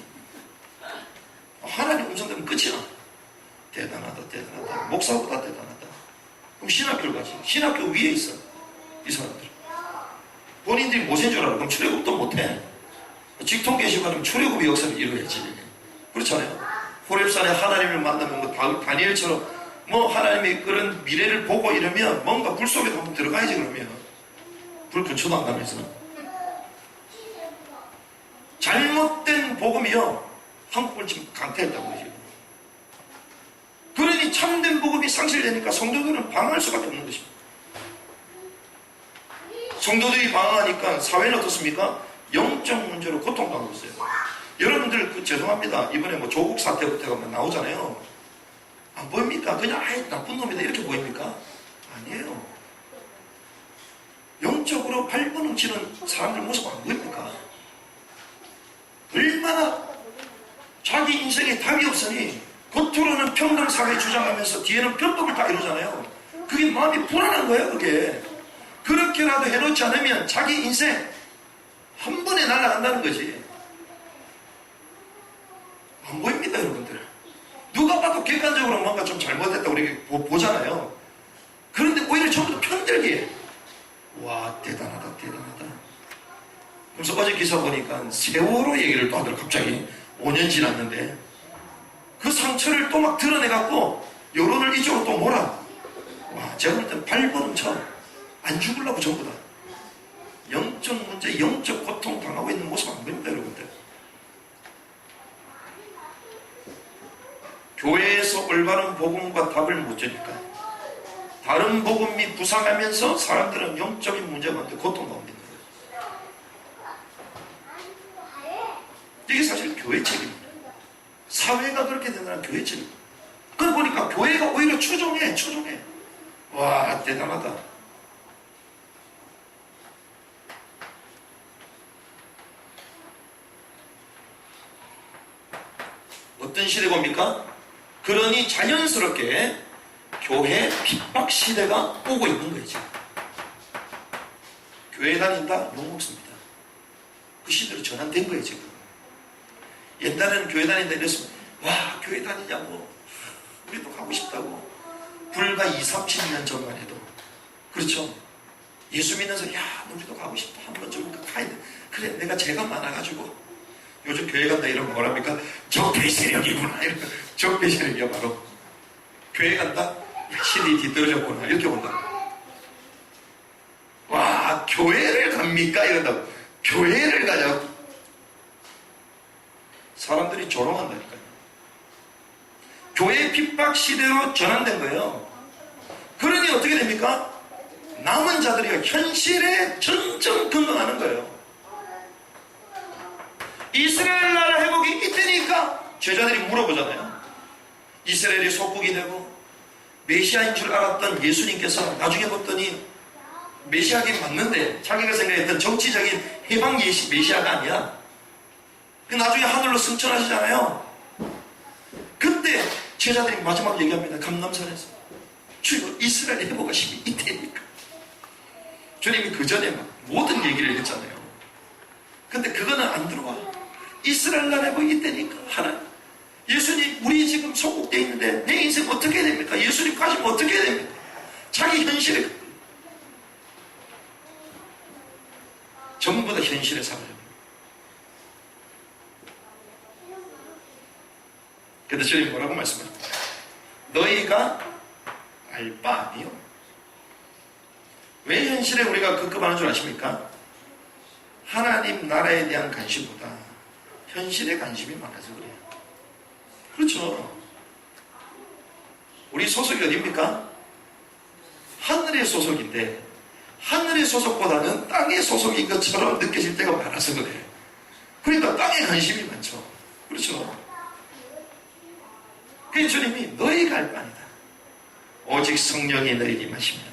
하나님 음성 들으면 끝이야. 대단하다, 대단하다. 목사보다 대단하다. 그럼 신학교를 가지. 신학교 위에 있어. 이 사람들. 본인들이 못한 줄 알아. 그럼 출애굽도 못해. 직통 계시면 출애굽의 역사를 이루어야지. 그렇잖아요. 호렙산에 하나님을 만나면 뭐 다니엘처럼 뭐 하나님의 그런 미래를 보고 이러면 뭔가 불 속에 한번 들어가야지. 그러면 불 근처도 안 가면서 잘못된 복음이요 한국을 지금 강퇴했다고 그러죠. 그러니 참된 복음이 상실되니까 성도들은 방황할 수밖에 없는 것입니다. 성도들이 방황하니까 사회는 어떻습니까? 영적 문제로 고통당하고 있어요. 여러분들 죄송합니다. 이번에 뭐 조국 사태부터가 나오잖아요. 안 보입니까? 그냥 아이 나쁜 놈이다 이렇게 보입니까? 아니에요. 영적으로 발버둥치는 사람들 모습 안 보입니까? 얼마나 자기 인생에 답이 없으니 겉으로는 평등사회 주장하면서 뒤에는 편법을 다 이루잖아요. 그게 마음이 불안한 거예요. 그게. 그렇게라도 해놓지 않으면 자기 인생 한 번에 날아간다는 거지. 안 보입니다, 여러분들. 누가 봐도 객관적으로 뭔가 좀 잘못했다고 우리 보잖아요. 그런데 오히려 전부 다 편들기에 와, 대단하다, 대단하다. 그래서 어제 기사 보니까 세월호 얘기를 또 하더라고요. 갑자기 5년 지났는데 그 상처를 또 막 드러내갖고 여론을 이쪽으로 또 몰아. 와, 제가 볼 땐 발버둥쳐. 안 죽으려고 전부 다. 영적 문제, 영적 고통 당하고 있는 모습 안 보입니다, 여러분들. 교회에서 올바른 복음과 답을 못 주니까 다른 복음이 부상하면서 사람들은 영적인 문제 가운데 고통 가운데 있는 거예요. 이게 사실 교회 책임입니다. 사회가 그렇게 된다는 교회 책임. 그걸 보니까 교회가 오히려 추종해. 와, 대단하다. 어떤 시대가 옵니까? 그러니 자연스럽게 교회 핍박 시대가 오고 있는 거예요. 지금. 교회 다닌다? 욕먹습니다. 그 시대로 전환된 거예요. 지금. 옛날에는 교회 다닌다 이랬으면 와 교회 다니냐고 우리도 가고 싶다고. 불과 20-30년 전만 해도 그렇죠. 예수 믿는 야 우리도 가고 싶다. 한 번쯤 가야 돼. 그래 내가 죄가 많아가지고 요즘 교회 간다 이러면 뭐랍니까? 적폐 세력이구나. 적폐 세력이야 바로. 교회 간다? 신이 뒤떨어졌구나. 이렇게 본다. 와 교회를 갑니까? 이런다고. 교회를 가냐고. 사람들이 조롱한다니까요. 교회 핍박 시대로 전환된 거예요. 그러니 어떻게 됩니까? 남은 자들이 현실에 점점 근거하는 거예요. 이스라엘 나라 회복이 이때니까 제자들이 물어보잖아요. 이스라엘이 속국이 되고 메시아인 줄 알았던 예수님께서 나중에 봤더니 메시아긴 맞는데 자기가 생각했던 정치적인 해방 메시아가 아니야. 나중에 하늘로 승천하시잖아요. 그때 제자들이 마지막 얘기합니다. 감람산에서 주여 이스라엘 회복하심이 이때니까. 주님이 그 전에 막 모든 얘기를 했잖아요. 근데 그거는 안 들어와. 이스라엘 나라 회복이 이때니까. 하나님 예수님 우리 지금 속국되어 있는데 내 인생 어떻게 됩니까? 예수님 가지면 어떻게 됩니까? 자기 현실에 전부 다 현실에 살아요. 근데 주님 뭐라고 말씀하십니까? 너희가 알 바 아니요. 왜 현실에 우리가 급급하는 줄 아십니까? 하나님 나라에 대한 관심보다 현실에 관심이 많아서 그래요. 그렇죠. 우리 소속이 어디입니까? 하늘의 소속인데 하늘의 소속보다는 땅의 소속인 것처럼 느껴질 때가 많아서 그래요. 그러니까 땅에 관심이 많죠. 그렇죠. 그래서 주님이 너희가 알 바니다. 오직 성령이 너희에게 임하시면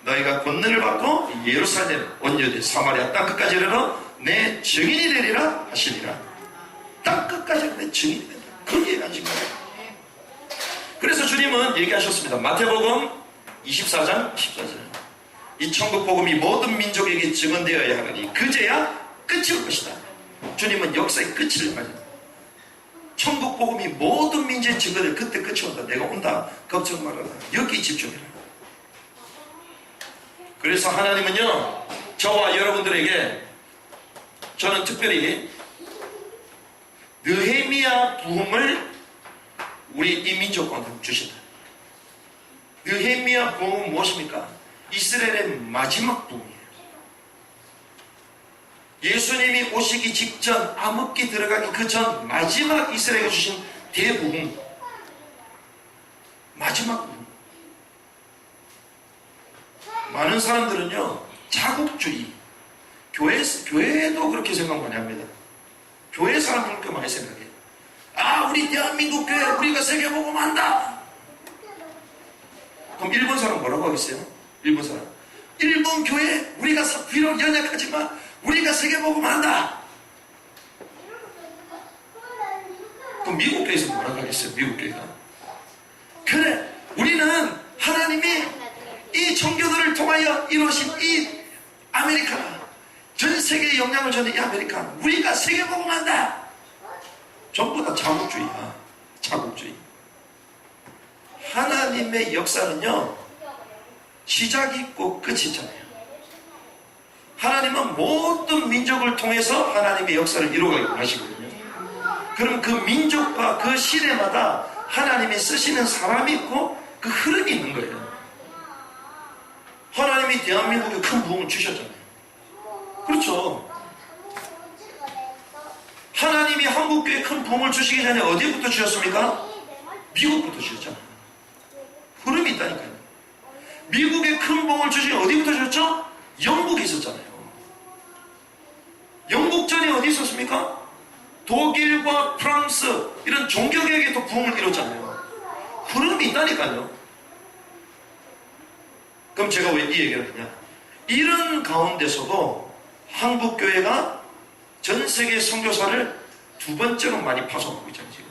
너희가 권능을 받고 예루살렘, 온유대, 사마리아 땅끝까지 이르러 내 증인이 되리라 하시니라. 땅끝까지 내 증인이 된다. 거기에 관심 가요. 그래서 주님은 얘기하셨습니다. 마태복음 24장 14절. 이 천국 복음이 모든 민족에게 증언되어야 하느니 그제야 끝이 올 것이다. 주님은 역사의 끝을 말합니다. 천국 복음이 모든 민족의 증거를 그때 끝이 온다. 내가 온다. 걱정 말아라. 여기 집중해라. 그래서 하나님은요 저와 여러분들에게 저는 특별히 느헤미야 부흥을 우리 이 민족과 주신다. 느헤미야 부흥은 무엇입니까? 이스라엘의 마지막 부흥이에요. 예수님이 오시기 직전 암흑기 들어가기 그 전 마지막 이스라엘에 주신 대부흥. 마지막 부흥. 많은 사람들은요 자국주의 교회도 그렇게 생각 많이 합니다. 교회 사람들 그렇게 많이 생각해요. 아 우리 대한민국 교회 우리가 세계복음한다. 그럼 일본 사람 뭐라고 하겠어요? 일본 사람 일본 교회 우리가 비록 연약하지만 우리가 세계복음한다. 그럼 미국 교회에서 뭐라고 하겠어요? 미국 교회가 그래 우리는 하나님이 이 청교도를 통하여 이루신 이 아메리카나 전 세계에 영향을 주는 이 아메리카나 우리가 세계복음한다. 전부 다 자국주의야. 자국주의. 하나님의 역사는요 시작이 있고 끝이 있잖아요. 하나님은 모든 민족을 통해서 하나님의 역사를 이루어가기로 하시거든요. 그럼 그 민족과 그 시대마다 하나님이 쓰시는 사람이 있고 그 흐름이 있는 거예요. 하나님이 대한민국에 큰 부흥을 주셨잖아요. 그렇죠. 하나님이 한국교회에 큰 부흥을 주시기 전에 어디부터 주셨습니까? 미국부터 주셨잖아요. 흐름이 있다니까요. 미국에 큰 부흥을 주시기 어디부터 주셨죠? 영국에 있었잖아요. 영국 전에 어디 있었습니까? 독일과 프랑스 이런 종교개혁에도 부흥을 이뤘잖아요. 흐름이 있다니까요. 그럼 제가 왜 이 얘기를 하냐? 이런 가운데서도 한국교회가 전 세계 선교사를 두 번째로 많이 파송하고 있잖아요. 지금.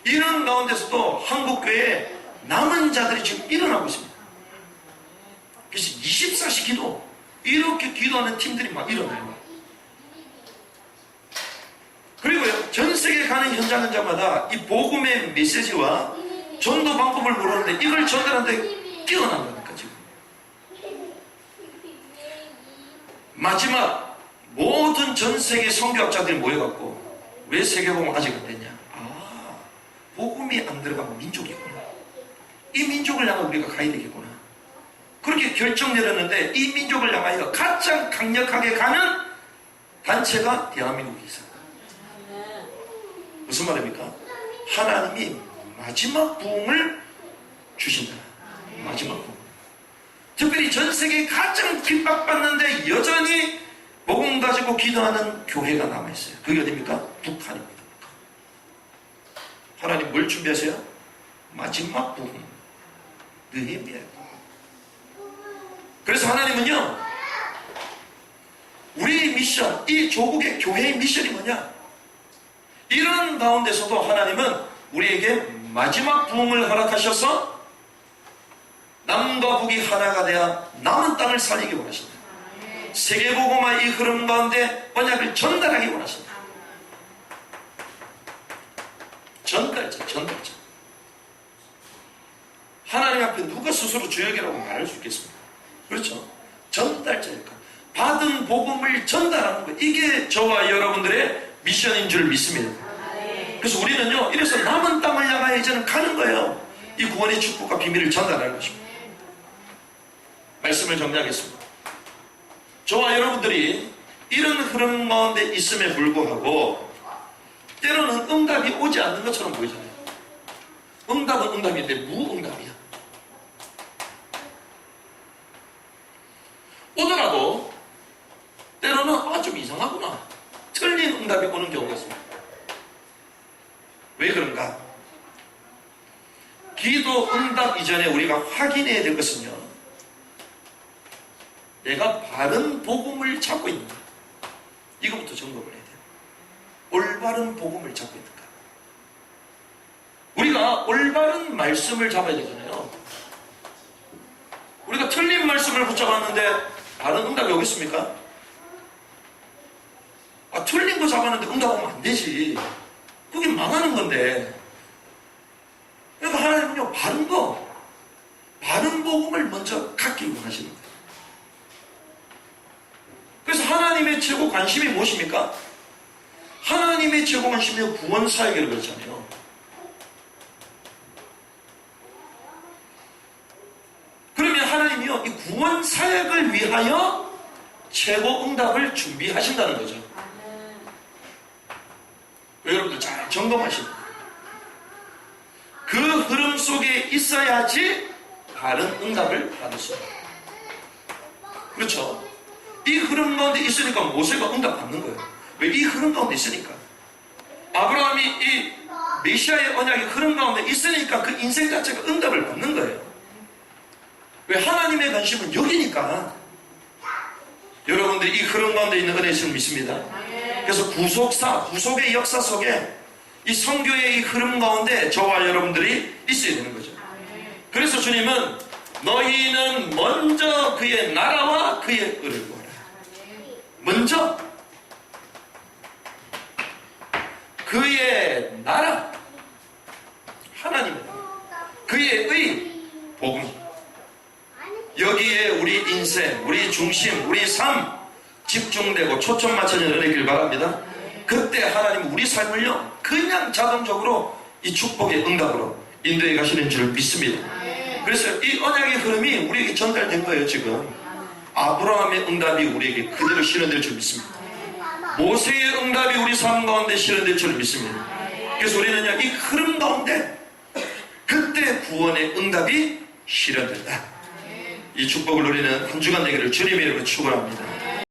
이런 가운데서도 한국교회에 남은 자들이 지금 일어나고 있습니다. 그래서 24시 기도, 이렇게 기도하는 팀들이 막 일어나요. 그리고요, 전 세계 가는 현장마다 이 복음의 메시지와 전도 방법을 모르는데 이걸 전달하는데 뛰어난다니까 지금. 마지막 모든 전 세계 선교학자들이 모여갖고 왜 세계복음 아직 안 됐냐? 아, 복음이 안 들어가면 민족이구나. 이 민족을 향해 우리가 가야 되겠구나. 그렇게 결정 내렸는데 이 민족을 향하여 가장 강력하게 가는 단체가 대한민국이 있어요. 무슨 말입니까? 하나님이 마지막 부흥을 주신다. 마지막 부흥. 특별히 전 세계에 가장 핍박받는데 여전히 복음 가지고 기도하는 교회가 남아있어요. 그게 어디입니까? 북한입니다. 하나님 뭘 준비하세요? 마지막 부흥. 느헤미야. 그래서 하나님은요, 우리의 미션, 이 조국의 교회의 미션이 뭐냐? 이런 가운데서도 하나님은 우리에게 마지막 부흥을 허락하셔서 남과 북이 하나가 되어 남은 땅을 살리기 원하신다. 세계복음화의 이 흐름 가운데 언약을 전달하기 원하신다. 전달자. 하나님 앞에 누가 스스로 주역이라고 말할 수 있겠습니까? 그렇죠? 전달자 역할. 받은 복음을 전달하는 것. 이게 저와 여러분들의 미션인 줄 믿습니다. 그래서 우리는요, 이래서 남은 땅을 향하여 이제는 가는 거예요. 이 구원의 축복과 비밀을 전달하는 것입니다. 말씀을 정리하겠습니다. 저와 여러분들이 이런 흐름 가운데 있음에 불구하고 때로는 응답이 오지 않는 것처럼 보이잖아요. 응답은 응답인데 무응답이야. 오더라도 때로는 좀 이상하구나. 틀린 응답이 오는 경우가 있습니다. 왜 그런가? 기도 응답 이전에 우리가 확인해야 될 것은요, 내가 바른 복음을 잡고 있는가? 이거부터 점검을 해야 돼요. 올바른 복음을 잡고 있는가? 우리가 올바른 말씀을 잡아야 되잖아요. 우리가 틀린 말씀을 붙잡았는데 바른 응답이 오겠습니까? 틀린 거 잡았는데 응답 오면 안 되지. 그게 망하는 건데. 그러니까 하나님은요, 바른 복음을 먼저 갖기 원하시는 거예요. 그래서 하나님의 최고 관심이 무엇입니까? 하나님의 최고 관심이 구원사역이라고 그랬잖아요. 그러면 하나님이요, 이 구원사역을 위하여 최고 응답을 준비하신다는 거죠. 여러분들 잘 점검하시고 그 흐름 속에 있어야지 바른 응답을 받을 수 있어요. 그렇죠? 이 흐름 가운데 있으니까 모세가 응답 받는 거예요. 왜? 이 흐름 가운데 있으니까. 아브라함이 이 메시아의 언약의 흐름 가운데 있으니까 그 인생 자체가 응답을 받는 거예요. 왜? 하나님의 관심은 여기니까. 여러분들이 이 흐름 가운데 있는 은혜의 줄 믿습니다. 그래서 구속의 역사 속에 이 선교의 이 흐름 가운데 저와 여러분들이 있어야 되는 거죠. 그래서 주님은 너희는 먼저 그의 나라와 그의 의를 구하라. 먼저 그의 나라, 하나님의 그의 의, 복음, 여기에 우리 인생, 우리 중심, 우리 삶 집중되고 초점 맞춰진 은혜길 바랍니다. 그때 하나님 우리 삶을요, 그냥 자동적으로 이 축복의 응답으로 인도해 가시는 줄 믿습니다. 그래서 이 언약의 흐름이 우리에게 전달된 거예요. 지금 아브라함의 응답이 우리에게 그대로 실현될 줄 믿습니다. 모세의 응답이 우리 삶 가운데 실현될 줄 믿습니다. 그래서 우리는요, 이 흐름 가운데 그때 구원의 응답이 실현된다. 이 축복을 누리는 한 주간 되기를 주님의 이름으로 축원합니다.